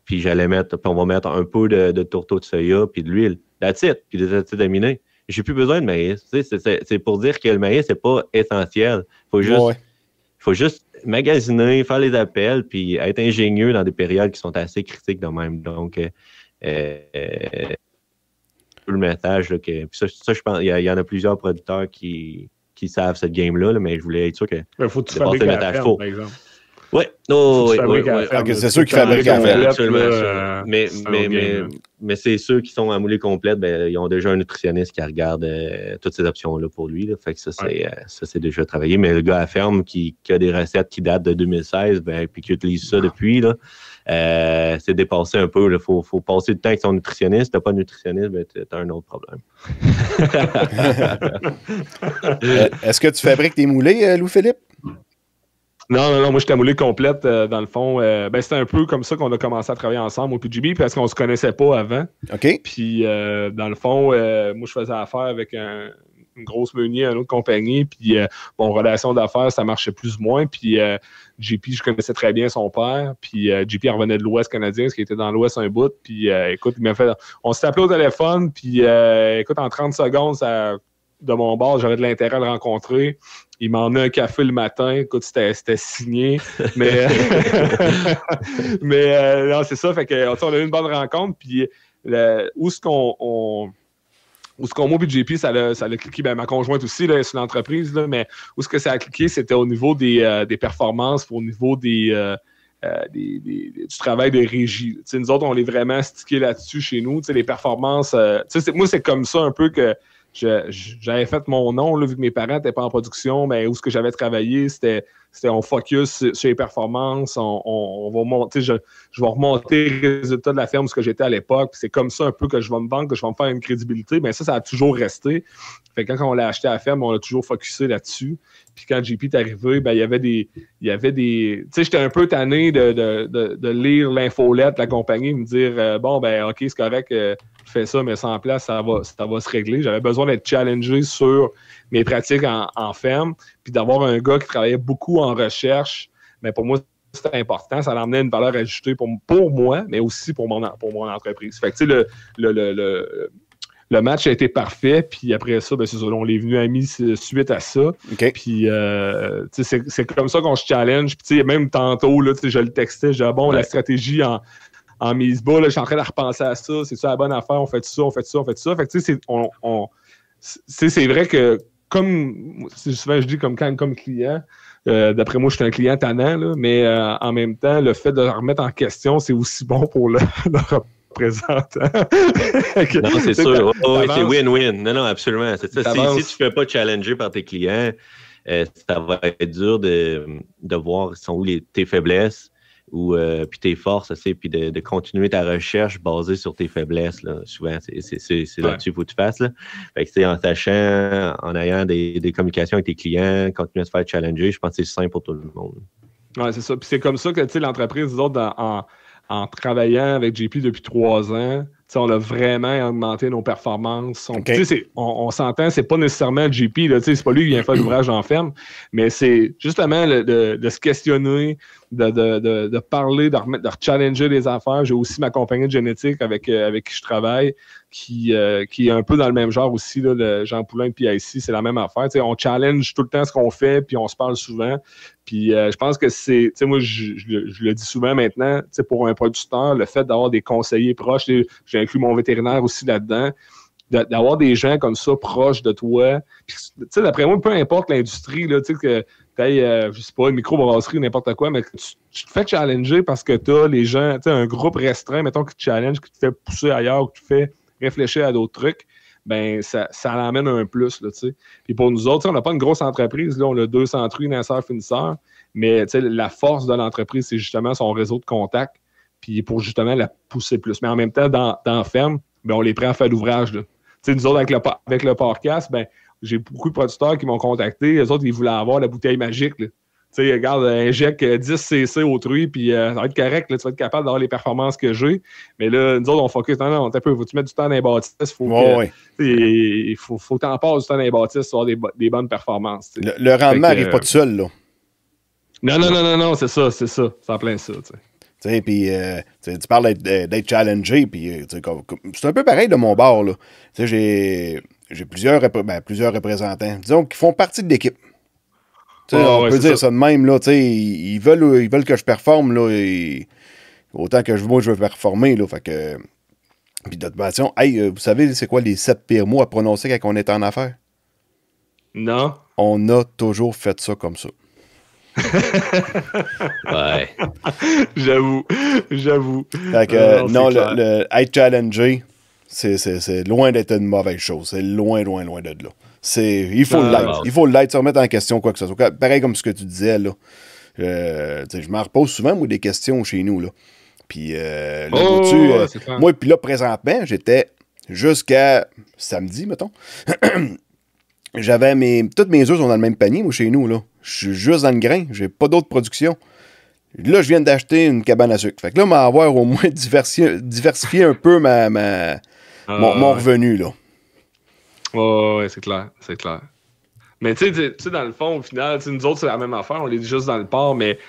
puis on va mettre un peu de tourteau de soya, puis de l'huile. That's it, puis des acides aminés. J'ai plus besoin de maïs. C'est pour dire que le maïs, c'est pas essentiel. Faut juste magasiner, faire les appels, puis être ingénieux dans des périodes qui sont assez critiques de même. Donc, le message. Là, puis ça, je pense il y en a plusieurs producteurs qui savent cette game-là, là, mais je voulais être sûr que... Il faut que tu fabriques à la ferme, par exemple. Oui. C'est ceux qui fabriquent à la ferme. Absolument. Mais c'est ceux qui sont à moulée complète, ils ont déjà un nutritionniste qui regarde toutes ces options-là pour lui. Là, fait que ça, c'est déjà travaillé. Mais le gars à la ferme qui a des recettes qui datent de 2016, puis qui utilise ça depuis, là, c'est dépassé un peu. Il faut passer du temps avec son nutritionniste. Si tu n'as pas de nutritionniste, tu as un autre problème. Est-ce que tu fabriques des moulées, Louis-Philippe? Non, moi, j'étais moulé complète, dans le fond. C'était un peu comme ça qu'on a commencé à travailler ensemble au PGB, parce qu'on se connaissait pas avant. OK. Puis, dans le fond, moi, je faisais affaire avec une grosse meunier, une autre compagnie, puis, relation d'affaires, ça marchait plus ou moins. Puis, JP, je connaissais très bien son père, puis JP revenait de l'Ouest canadien, parce qu'il était dans l'Ouest un bout. Puis, écoute, on s'est appelé au téléphone, puis, écoute, en 30 secondes, de mon bord, j'avais de l'intérêt à le rencontrer. Il m'en a un café le matin. Écoute, c'était signé. Mais, non, c'est ça. Fait que, on a eu une bonne rencontre. Puis, où est-ce qu'on moi et JP, ça a cliqué. Ma conjointe aussi, là, c'est une entreprise, là, mais où est-ce que ça a cliqué, c'était au niveau des performances, au niveau du travail de régie. T'sais, nous autres, on est vraiment stickés là-dessus chez nous. Les performances, moi, c'est comme ça un peu que j'avais fait mon nom, là, vu que mes parents n'étaient pas en production, mais où ce que j'avais travaillé, c'était C'était on focus sur les performances, on va monter, je vais remonter les résultats de la ferme où j'étais à l'époque. Puis c'est comme ça un peu que je vais me vendre, que je vais me faire une crédibilité. Mais ça a toujours resté. Fait que quand on l'a acheté à la ferme, on a toujours focusé là-dessus. Puis quand JP est arrivé, ben, il y avait des. Tu sais, j'étais un peu tanné de lire l'infolette de la compagnie, me dire bon, ben, OK, c'est correct, fais ça, mets ça en place, ça va se régler. J'avais besoin d'être challengé sur mes pratiques en ferme, puis d'avoir un gars qui travaillait beaucoup en recherche. Mais pour moi, c'était important. Ça l'emmenait une valeur ajoutée pour moi, mais aussi pour mon entreprise. Fait que, tu sais, le match a été parfait, puis après ça, ben, c'est ça, on est venu amis suite à ça. Okay. Puis, c'est comme ça qu'on se challenge. Puis, même tantôt, là, je le textais, je disais, bon, la stratégie en mise bas, là, je suis en train de repenser à ça, c'est ça la bonne affaire, on fait ça. Fait que, tu sais, c'est vrai que, comme souvent je dis, comme client, d'après moi, je suis un client tannant, là, mais en même temps, le fait de le remettre en question, c'est aussi bon pour le représentant. Non, c'est sûr. C'est win-win. Non, absolument. C'est ça. Si tu ne fais pas challenger par tes clients, ça va être dur de voir sont où tes faiblesses ou puis tes forces, puis de continuer ta recherche basée sur tes faiblesses. Là. Souvent, c'est là-dessus qu'il faut que tu fasses. Là. Fait que, en sachant, en ayant des communications avec tes clients, continuer à se faire challenger, je pense que c'est simple pour tout le monde. Oui, c'est ça. Puis c'est comme ça que l'entreprise, nous autres, en travaillant avec JP depuis 3 ans, on a vraiment augmenté nos performances. On s'entend, c'est pas nécessairement JP, là, c'est pas lui qui vient faire l'ouvrage en ferme, mais c'est justement de se questionner, de parler, de challenger les affaires. J'ai aussi ma compagnie de génétique avec qui je travaille, qui est un peu dans le même genre aussi, là, le Jean Poulain de PIC, c'est la même affaire. On challenge tout le temps ce qu'on fait, puis on se parle souvent. Puis je pense que c'est, moi, je le dis souvent maintenant, pour un producteur, le fait d'avoir des conseillers proches, j'ai inclus mon vétérinaire aussi là-dedans, d'avoir des gens comme ça proches de toi. Puis, d'après moi, peu importe l'industrie, là, que tu aies, je sais pas, une microbrasserie ou n'importe quoi, mais que tu te fais challenger parce que tu as les gens, un groupe restreint, mettons, qui te challenge, qui te fait pousser ailleurs, qui te fait réfléchir à d'autres trucs, ben ça l'emmène un plus, là, tu sais. Puis pour nous autres, on n'a pas une grosse entreprise, là, on a 200 trucs, naisseurs, finisseurs, mais la force de l'entreprise, c'est justement son réseau de contacts, puis pour justement la pousser plus. Mais en même temps, dans la ferme, ben, on les prend à faire l'ouvrage, là. Tu sais, nous autres, avec le podcast, ben, j'ai beaucoup de producteurs qui m'ont contacté, les autres, ils voulaient avoir la bouteille magique, là. Tu sais, regarde, injecte 10 cc au truie, puis ça va être correct, là, tu vas être capable d'avoir les performances que j'ai. Mais là, nous autres, on focus. Non, t'as peu, faut-tu mettre du temps dans les bâtisses, il faut t'en passer du temps dans les bâtisses pour avoir des bonnes performances. Le rendement n'arrive pas tout seul, là. Non, c'est ça. C'est en plein ça, tu sais. Puis tu parles d'être challengé, puis c'est un peu pareil de mon bord, là. J'ai plusieurs représentants, disons, qui font partie de l'équipe. On peut dire ça de même, là, ils veulent que je performe, là, et autant que moi je veux performer, là, fait que... Puis de toute façon, vous savez, c'est quoi les 7 pires mots à prononcer quand on est en affaires? Non. On a toujours fait ça comme ça. Ouais. J'avoue. Fait que, être challengé, c'est loin d'être une mauvaise chose. C'est loin de là. Il faut l'être. Il faut l'être, se remettre en question quoi que ce soit. Pareil comme ce que tu disais, là. Je m'en repose souvent, moi, des questions chez nous, là. Puis moi, puis là, présentement, j'étais jusqu'à samedi, mettons. J'avais toutes mes œufs sont dans le même panier, moi, chez nous, là. Je suis juste dans le grain. J'ai pas d'autre production. Là, je viens d'acheter une cabane à sucre. Fait que là, on va avoir au moins diversifier un peu mon revenu, là. Ouais, c'est clair. Mais tu sais, dans le fond, au final, nous autres, c'est la même affaire. On est juste dans le port, mais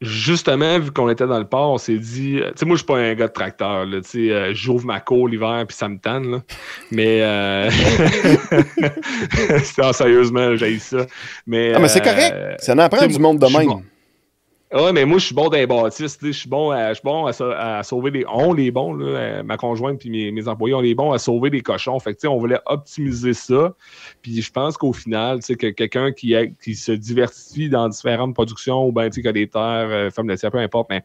justement, vu qu'on était dans le port, on s'est dit... Tu sais, moi, je suis pas un gars de tracteur, là. Tu sais, j'ouvre ma cour l'hiver, puis ça me tanne, là. Mais... sérieusement, j'haïs ça. Mais c'est correct. Ça en prend du monde de même. Ouais, mais moi, je suis bon dans les bâtisses. Je suis bon à sauver des... On est bons, là. Ma conjointe puis mes employés, on est bons à sauver des cochons. Fait que, on voulait optimiser ça. Puis je pense qu'au final, que quelqu'un qui se diversifie dans différentes productions ou bien qui a des terres, femmes laitières, peu importe, mais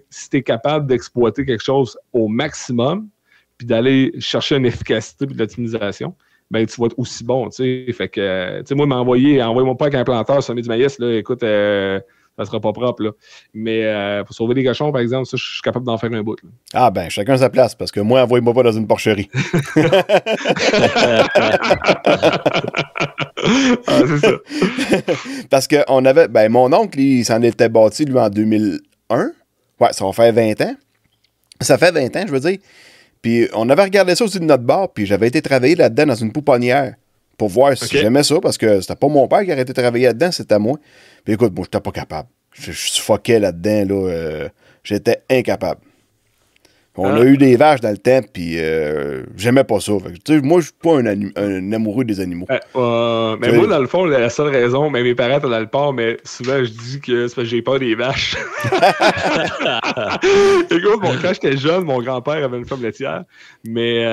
si tu es capable d'exploiter quelque chose au maximum puis d'aller chercher une efficacité et de l'optimisation, ben tu vas être aussi bon, tu sais. Fait que, tu sais, moi, envoyez-moi pas avec un planteur semer du maïs, là, écoute, ça sera pas propre, là. Mais pour sauver des cochons, par exemple, ça, je suis capable d'en faire un bout, là. Ah ben, chacun sa place, parce que moi, envoyez-moi pas dans une porcherie. Ah, c'est ça. Parce que on avait, ben mon oncle, il s'en était bâti, lui, en 2001. Ouais, ça va faire 20 ans. Ça fait 20 ans, je veux dire. Puis on avait regardé ça aussi de notre bar, puis j'avais été travailler là-dedans dans une pouponnière pour voir si j'aimais ça, parce que c'était pas mon père qui aurait été travailler là-dedans, c'était moi. Puis écoute, moi, j'étais pas capable. Je suffoquais là-dedans, là. J'étais incapable. On a eu des vaches dans le temps, puis j'aimais pas ça. Fait que, moi, je suis pas un amoureux des animaux. Mais moi, dans le fond, la seule raison, mais mes parents étaient dans le port, mais souvent, je dis que c'est parce que j'ai peur des vaches. Écoute, quand j'étais jeune, mon grand-père avait une femme laitière, mais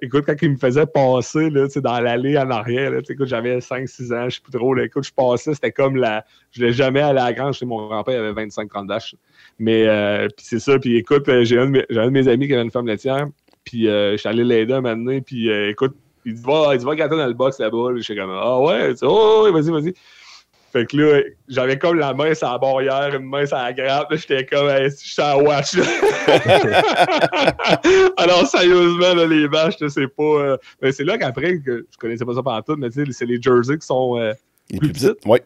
écoute, quand il me faisait passer là, dans l'allée en arrière, là, écoute, j'avais 5-6 ans, je sais plus trop, là, écoute, je passais, c'était comme je voulais jamais aller à la grange, mon grand-père avait 25-30 vaches. Mais puis c'est ça, puis écoute, j'ai un de mes amis qui avait une femme laitière, puis je suis allé l'aider un moment donné, puis écoute, il dit va gratter dans le box là-bas, je suis comme ah ouais, oh ouais, vas-y. Fait que là, j'avais comme la main sur la barrière, une main sur la grappe, là, j'étais comme je suis à watch. Alors sérieusement, là, les vaches, c'est pas. Mais c'est là qu'après, que je connaissais pas ça pendant tout, mais tu sais, c'est les jerseys qui sont plus petites. Oui.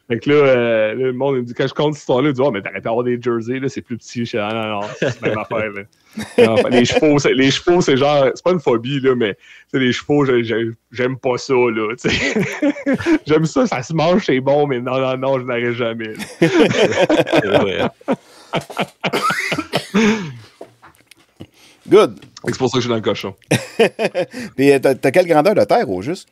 Fait que là, le monde me dit, quand je compte cette histoire-là, il dit, oh, mais t'arrêtes d'avoir des jerseys, là, c'est plus petit. Je dis, ah non, c'est la même affaire, là. Non, les chevaux, c'est genre, c'est pas une phobie, là, mais les chevaux, j'aime pas ça, là, tu sais. J'aime ça se mange, c'est bon, mais non, je n'arrête jamais. Good. C'est pour ça que je suis dans le cochon. Puis t'as quelle grandeur de terre, au juste?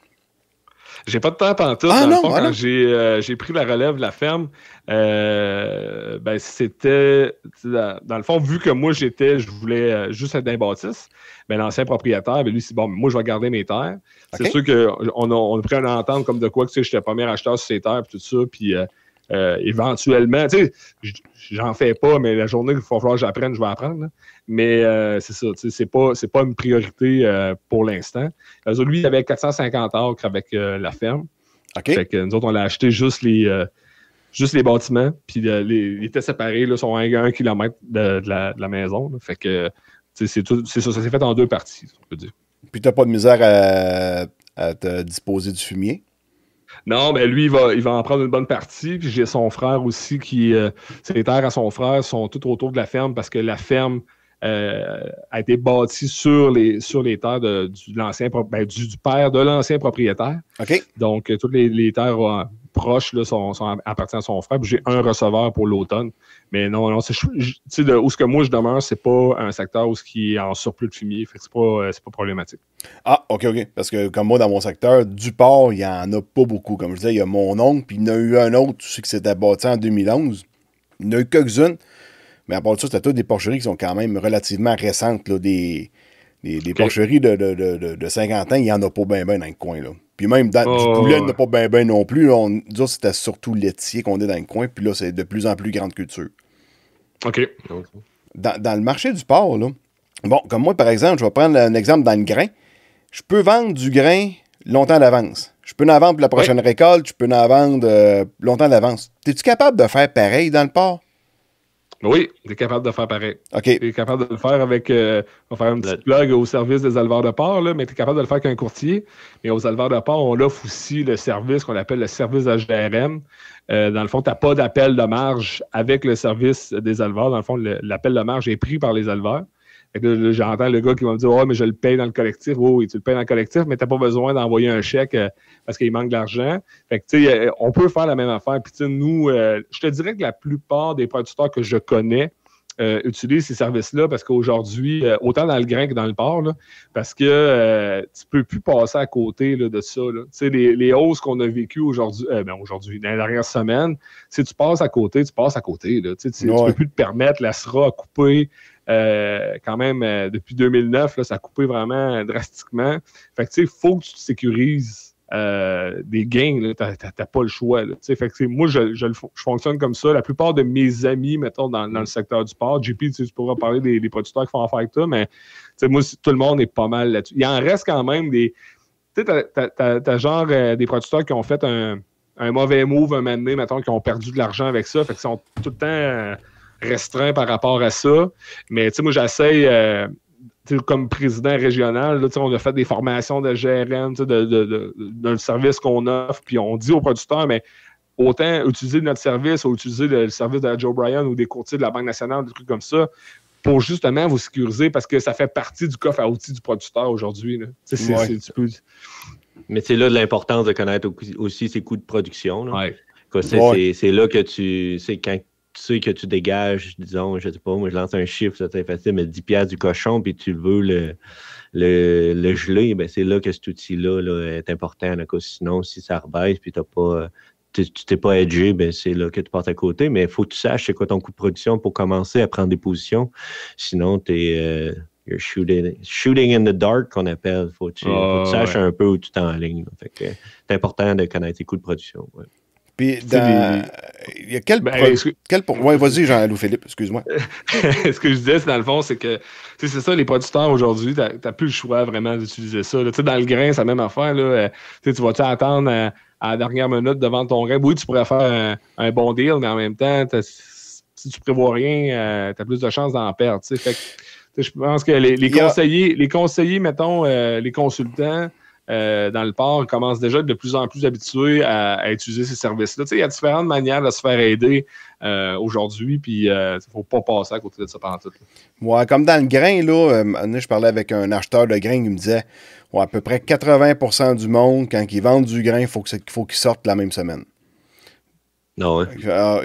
J'ai pas de temps pantoute. Dans le fond, quand j'ai pris la relève de la ferme, ben c'était... Dans le fond, vu que moi, je voulais juste être dans les bâtisses, ben, l'ancien propriétaire, ben, lui, c'est bon, moi, je vais garder mes terres. Okay. C'est sûr qu'on a pris une entente comme de quoi que j'étais le premier acheteur sur ces terres, puis tout ça, puis éventuellement, tu sais, j'en fais pas, mais la journée qu'il va falloir que j'apprenne, je vais apprendre. Là. Mais c'est ça, c'est pas une priorité pour l'instant. Lui, il avait 450 acres avec la ferme. Okay. Fait que nous autres, on l'a acheté juste les bâtiments, puis ils étaient séparés, là, sont à 1 kilomètre de la maison. Là. Fait que c'est ça, ça s'est fait en 2 parties, on peut dire. Puis t'as pas de misère à te disposer du fumier? Non, mais lui, il va en prendre une bonne partie. Puis j'ai son frère aussi qui... ses terres à son frère sont tout autour de la ferme parce que la ferme a été bâtie sur les terres du père de l'ancien propriétaire. OK. Donc, toutes les terres proches là, appartiennent à son frère. Puis j'ai un receveur pour l'automne. Mais non, où ce que moi je demeure, c'est pas un secteur où ce qui est en surplus de fumier. Fait que c'est pas problématique. Ah, OK. Parce que comme moi, dans mon secteur, du porc, il n'y en a pas beaucoup. Comme je disais, il y a mon oncle, puis il y en a eu un autre, tu sais, qui s'était bâti en 2011. Il y en a eu quelques-unes. Mais à part de ça, c'était toutes des porcheries qui sont quand même relativement récentes. Là, des porcheries de 50 ans, il n'y en a pas bien dans le coin. Là. Puis même du poulet, il n'y en a pas bien non plus. Là, nous autres, c'était surtout laitier qu'on est dans le coin. Puis là, c'est de plus en plus grande culture. OK. Dans le marché du porc, là, bon, comme moi, par exemple, je vais prendre un exemple dans le grain. Je peux vendre du grain longtemps d'avance. Je peux en vendre pour la prochaine récolte. Je peux en vendre longtemps d'avance. Es-tu capable de faire pareil dans le porc? Oui, tu es capable de faire pareil. OK. Tu es capable de le faire avec... on va faire un petit plug au service des éleveurs de porc, là, mais tu es capable de le faire qu'un courtier. Mais aux éleveurs de porc, on offre aussi le service qu'on appelle le service HDRM. Dans le fond, tu n'as pas d'appel de marge avec le service des éleveurs. Dans le fond, l'appel de marge est pris par les éleveurs. Fait que là, j'entends le gars qui va me dire « Oh, mais je le paye dans le collectif. » Oui, tu le payes dans le collectif, mais tu n'as pas besoin d'envoyer un chèque parce qu'il manque d'argent. Fait que, tu sais, on peut faire la même affaire. Puis, tu sais, nous, je te dirais que la plupart des producteurs que je connais utilisent ces services-là parce qu'aujourd'hui, autant dans le grain que dans le porc, là, parce que tu peux plus passer à côté là, de ça. Tu sais, les hausses qu'on a vécues aujourd'hui, dans les dernières semaines, si tu passes à côté, tu passes à côté. Là. Tu peux plus te permettre la SRA à couper. Quand même, depuis 2009, là, ça a coupé vraiment drastiquement. Fait que, tu sais, il faut que tu te sécurises des gains. Tu n'as pas le choix. Là, fait que, moi, je fonctionne comme ça. La plupart de mes amis, mettons, dans le secteur du porc, JP, tu pourras parler des producteurs qui font affaire avec toi, mais moi, tout le monde est pas mal là-dessus. Il en reste quand même des Tu sais, t'as genre des producteurs qui ont fait un mauvais move un moment donné, mettons, qui ont perdu de l'argent avec ça, fait qu'ils sont tout le temps restreints par rapport à ça. Mais tu sais, moi, j'essaye, comme président régional, là, on a fait des formations de GRM, d'un service qu'on offre, puis on dit aux producteurs, mais autant utiliser notre service ou utiliser le service de Joe Bryan ou des courtiers de la Banque nationale, des trucs comme ça, pour justement vous sécuriser, parce que ça fait partie du coffre à outils du producteur aujourd'hui. Mais c'est là de l'importance de connaître aussi ses coûts de production. Là. Ouais. C'est là que tu sais, quand tu sais que tu dégages, disons, je sais pas, moi je lance un chiffre, ça c'est facile, mais 10$ du cochon, puis tu veux le geler, ben c'est là que cet outil-là là, est important. Là, sinon, si ça rebaisse, puis tu t'es pas hedgé, ben c'est là que tu passes à côté, mais il faut que tu saches c'est quoi ton coût de production pour commencer à prendre des positions. Sinon, tu es shooting in the dark, qu'on appelle. Faut que tu saches un peu où tu t'enlignes. Fait que c'est important de connaître tes coûts de production. Ouais. Puis, il y a quel vas-y, Jean-Louis-Philippe, excuse-moi. Ce que je disais, c'est dans le fond, c'est que, c'est ça, les producteurs aujourd'hui, t'as plus le choix vraiment d'utiliser ça. Dans le grain, c'est la même affaire. Là, tu vas-tu attendre à la dernière minute devant ton grain? Oui, tu pourrais faire un bon deal, mais en même temps, si tu prévois rien, t'as plus de chances d'en perdre. Fait que, je pense que les conseillers, mettons, les consultants, dans le port, commencent déjà à être de plus en plus habitués à utiliser ces services-là. Il y a différentes manières de se faire aider aujourd'hui, puis il ne faut pas passer à côté de ça pendant tout. Ouais, comme dans le grain, là, je parlais avec un acheteur de grain qui me disait à peu près 80% du monde, quand ils vendent du grain, il faut qu'ils sortent la même semaine. Non,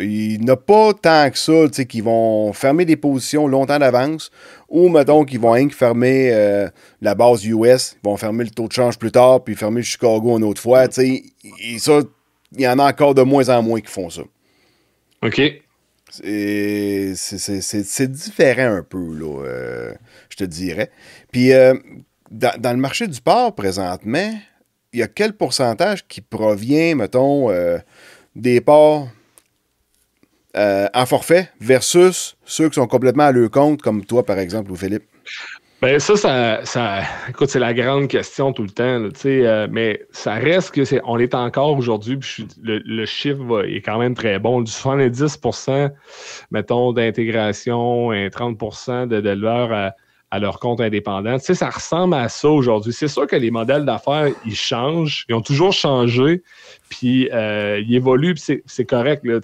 il n'y a pas tant que ça, qui vont fermer des positions longtemps d'avance, ou, mettons, qu'ils vont rien que fermer la base US, ils vont fermer le taux de change plus tard, puis fermer le Chicago une autre fois, ça, il y en a encore de moins en moins qui font ça. OK. C'est différent un peu, là, je te dirais. Puis, dans le marché du porc, présentement, il y a quel pourcentage qui provient, mettons, des ports en forfait versus ceux qui sont complètement à leur compte, comme toi, par exemple, ou Philippe? Ben ça écoute, c'est la grande question tout le temps, là, mais ça reste que on est encore aujourd'hui, puis le chiffre est quand même très bon. Du 70%, mettons, d'intégration et 30% d'éleveurs à leur compte indépendant. Ça ressemble à ça aujourd'hui. C'est sûr que les modèles d'affaires, ils changent. Ils ont toujours changé, puis ils évoluent, puis c'est correct. Là,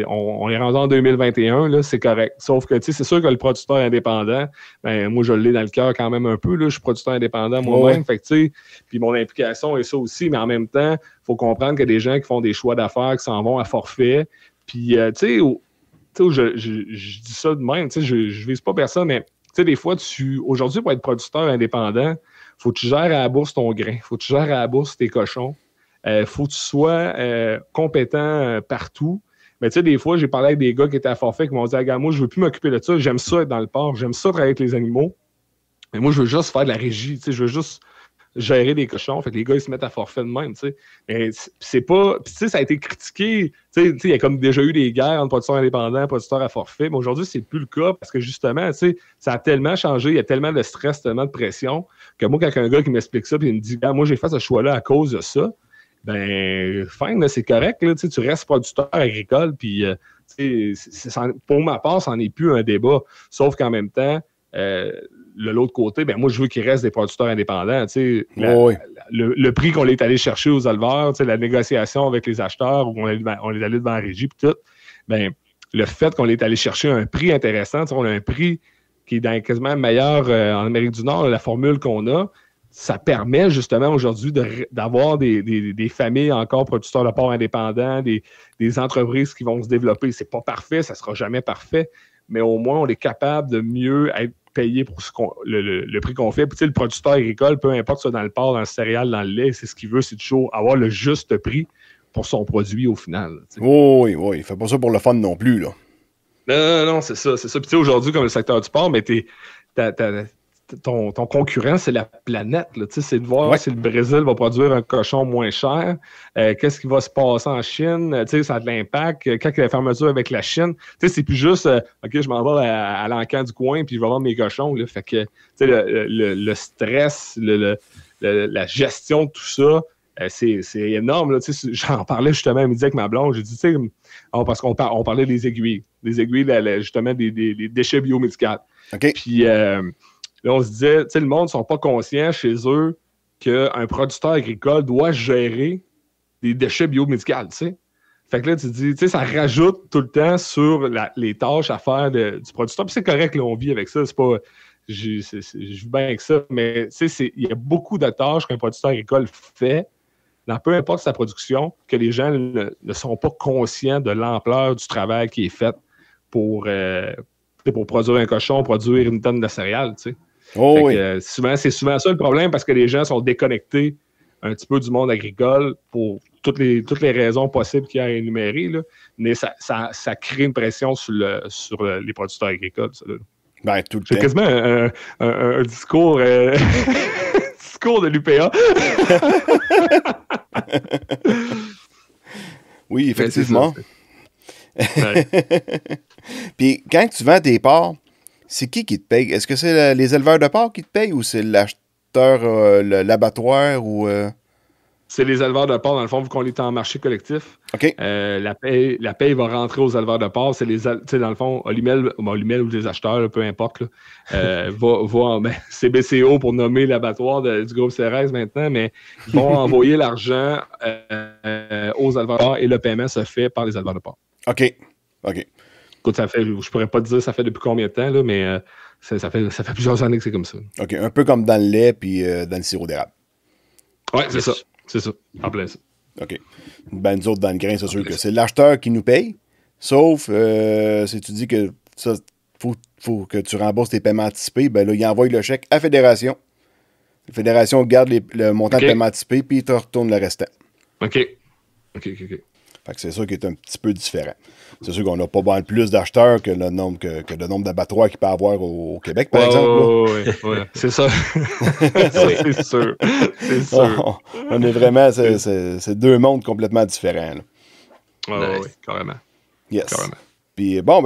on est rendu en 2021, là, c'est correct. Sauf que c'est sûr que le producteur indépendant, ben, moi, je l'ai dans le cœur quand même un peu. Là, je suis producteur indépendant moi-même. Fait que, puis mon implication est ça aussi, mais en même temps, il faut comprendre qu'il y a des gens qui font des choix d'affaires, qui s'en vont à forfait. Puis, je dis ça de même, je vise pas personne, mais des fois, aujourd'hui, pour être producteur indépendant, il faut que tu gères à la bourse ton grain, il faut que tu gères à la bourse tes cochons, il faut que tu sois compétent partout. Mais des fois, j'ai parlé avec des gars qui étaient à forfait qui m'ont dit « Regarde, moi, je veux plus m'occuper de ça, j'aime ça être dans le port, j'aime ça travailler avec les animaux, mais moi, je veux juste faire de la régie, je veux juste gérer des cochons. » Fait que les gars, ils se mettent à forfait de même, Mais c'est pas... Puis, ça a été critiqué. Il y a comme déjà eu des guerres entre producteurs indépendants et producteurs à forfait. Mais aujourd'hui, c'est plus le cas parce que justement, ça a tellement changé, il y a tellement de stress, tellement de pression que moi, quand un gars qui m'explique ça et il me dit « Moi, j'ai fait ce choix-là à cause de ça », ben, fine, c'est correct. Là, tu restes producteur agricole, puis pour ma part, ça n'en est plus un débat. Sauf qu'en même temps, de l'autre côté, ben moi, je veux qu'il reste des producteurs indépendants. Le prix qu'on est allé chercher aux éleveurs, la négociation avec les acheteurs, où on est allé devant la régie, puis tout, ben, le fait qu'on est allé chercher un prix intéressant, on a un prix qui est quasiment meilleur en Amérique du Nord, la formule qu'on a, ça permet justement aujourd'hui d'avoir des familles encore producteurs de porc indépendants, des entreprises qui vont se développer. C'est pas parfait, ça sera jamais parfait, mais au moins on est capable de mieux être payé pour le prix qu'on fait. Puis le producteur agricole, peu importe ça dans le porc, dans le céréal, dans le lait, c'est ce qu'il veut, c'est toujours avoir le juste prix pour son produit au final. Oui, il fait pas ça pour le fun non plus, là. Non, c'est ça. Puis aujourd'hui, comme le secteur du porc, mais ton concurrent, c'est la planète. C'est de voir si le Brésil va produire un cochon moins cher. Qu'est-ce qui va se passer en Chine? Ça a de l'impact. Quand il y a la fermeture avec la Chine, c'est plus juste OK, je m'en vais à l'encan du coin puis je vais vendre mes cochons. Là. Fait que le stress, la gestion de tout ça, c'est énorme. Là, j'en parlais justement à midi avec ma blonde. J'ai dit, parce qu'on parlait des aiguilles. Des aiguilles, justement, des déchets biomédicaux. OK. Puis là, on se disait, le monde ne sont pas conscients chez eux qu'un producteur agricole doit gérer des déchets biomédicaux, tu sais. Fait que là, tu te dis, ça rajoute tout le temps sur les tâches à faire du producteur. Puis c'est correct, là, on vit avec ça. C'est pas... Je vis bien avec ça, mais il y a beaucoup de tâches qu'un producteur agricole fait, dans peu importe sa production, que les gens ne sont pas conscients de l'ampleur du travail qui est fait pour produire un cochon, produire une tonne de céréales, tu sais. Oh, oui. C'est souvent ça le problème, parce que les gens sont déconnectés un petit peu du monde agricole pour toutes les raisons possibles qu'il y a à énumérer, là. Mais ça crée une pression sur les producteurs agricoles, ça, là. Ben, tout le C'est temps. quasiment un discours, discours de l'UPA. Oui, effectivement. Ouais. Puis quand tu vends tes porcs, c'est qui te paye? Est-ce que c'est les éleveurs de porcs qui te payent ou c'est l'acheteur, l'abattoir ou... C'est les éleveurs de porc, dans le fond, vu qu'on est en marché collectif. OK. La paye va rentrer aux éleveurs de porc. C'est dans le fond, Olimel ou les acheteurs, là, peu importe, là, c'est BCO pour nommer l'abattoir du groupe CRS maintenant, mais ils vont envoyer l'argent aux éleveurs de porc et le paiement se fait par les éleveurs de porc. OK. Écoute, je pourrais pas te dire ça fait depuis combien de temps, là, mais ça fait plusieurs années que c'est comme ça. OK. Un peu comme dans le lait puis dans le sirop d'érable. Oui, c'est ça. C'est ça. En plein ça. OK. Ben, nous autres, dans le grain, c'est sûr que c'est l'acheteur qui nous paye. Sauf si tu dis que ça, faut que tu rembourses tes paiements anticipés, ben là, il envoie le chèque à la Fédération. La Fédération garde le montant de paiement anticipé, puis il te retourne le restant. OK. Fait que c'est sûr qu'il est un petit peu différent. C'est sûr qu'on n'a pas mal plus d'acheteurs que le nombre d'abattoirs qu'il peut y avoir au Québec, par exemple. Oui, c'est ça. C'est sûr. C'est sûr. On est vraiment... C'est deux mondes complètement différents. Oui, carrément. Yes. Carrément. Puis bon,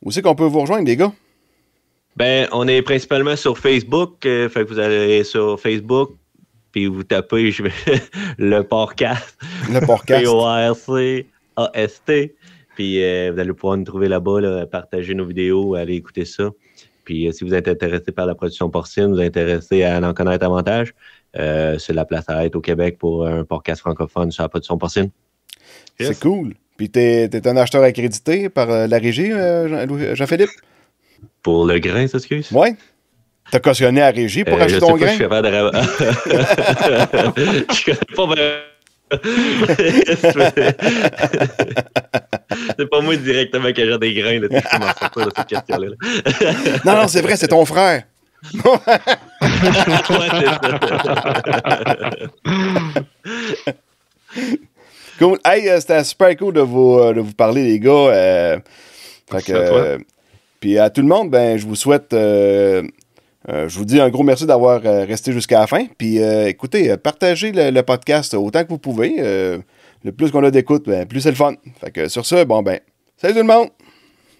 où c'est qu'on peut vous rejoindre, les gars? Ben, on est principalement sur Facebook. Fait que vous allez sur Facebook, puis vous tapez le podcast. Le podcast. P-O-R-C-A-S-T. Puis vous allez pouvoir nous trouver là-bas, là, partager nos vidéos, aller écouter ça. Puis si vous êtes intéressé par la production porcine, vous êtes intéressé à en connaître davantage, c'est la place à être au Québec pour un podcast francophone sur la production porcine. Yes. Yes. C'est cool. Puis t'es un acheteur accrédité par la régie, Jean-Philippe? Pour le grain, ça, excuse? Oui. T'as cautionné à la régie pour acheter ton grain? Je suis capable de... Je connais pas c'est pas moi directement qui achète des grains, là, tu m'en sors pas de cette question-là. Non, c'est vrai, c'est ton frère. Ouais, c'est ça. Cool. Hey, c'était super cool de vous parler, les gars. Puis à tout le monde, je vous souhaite... je vous dis un gros merci d'avoir resté jusqu'à la fin. Puis écoutez, partagez le podcast autant que vous pouvez. Le plus qu'on a d'écoute, plus c'est le fun. Fait que sur ce, salut tout le monde!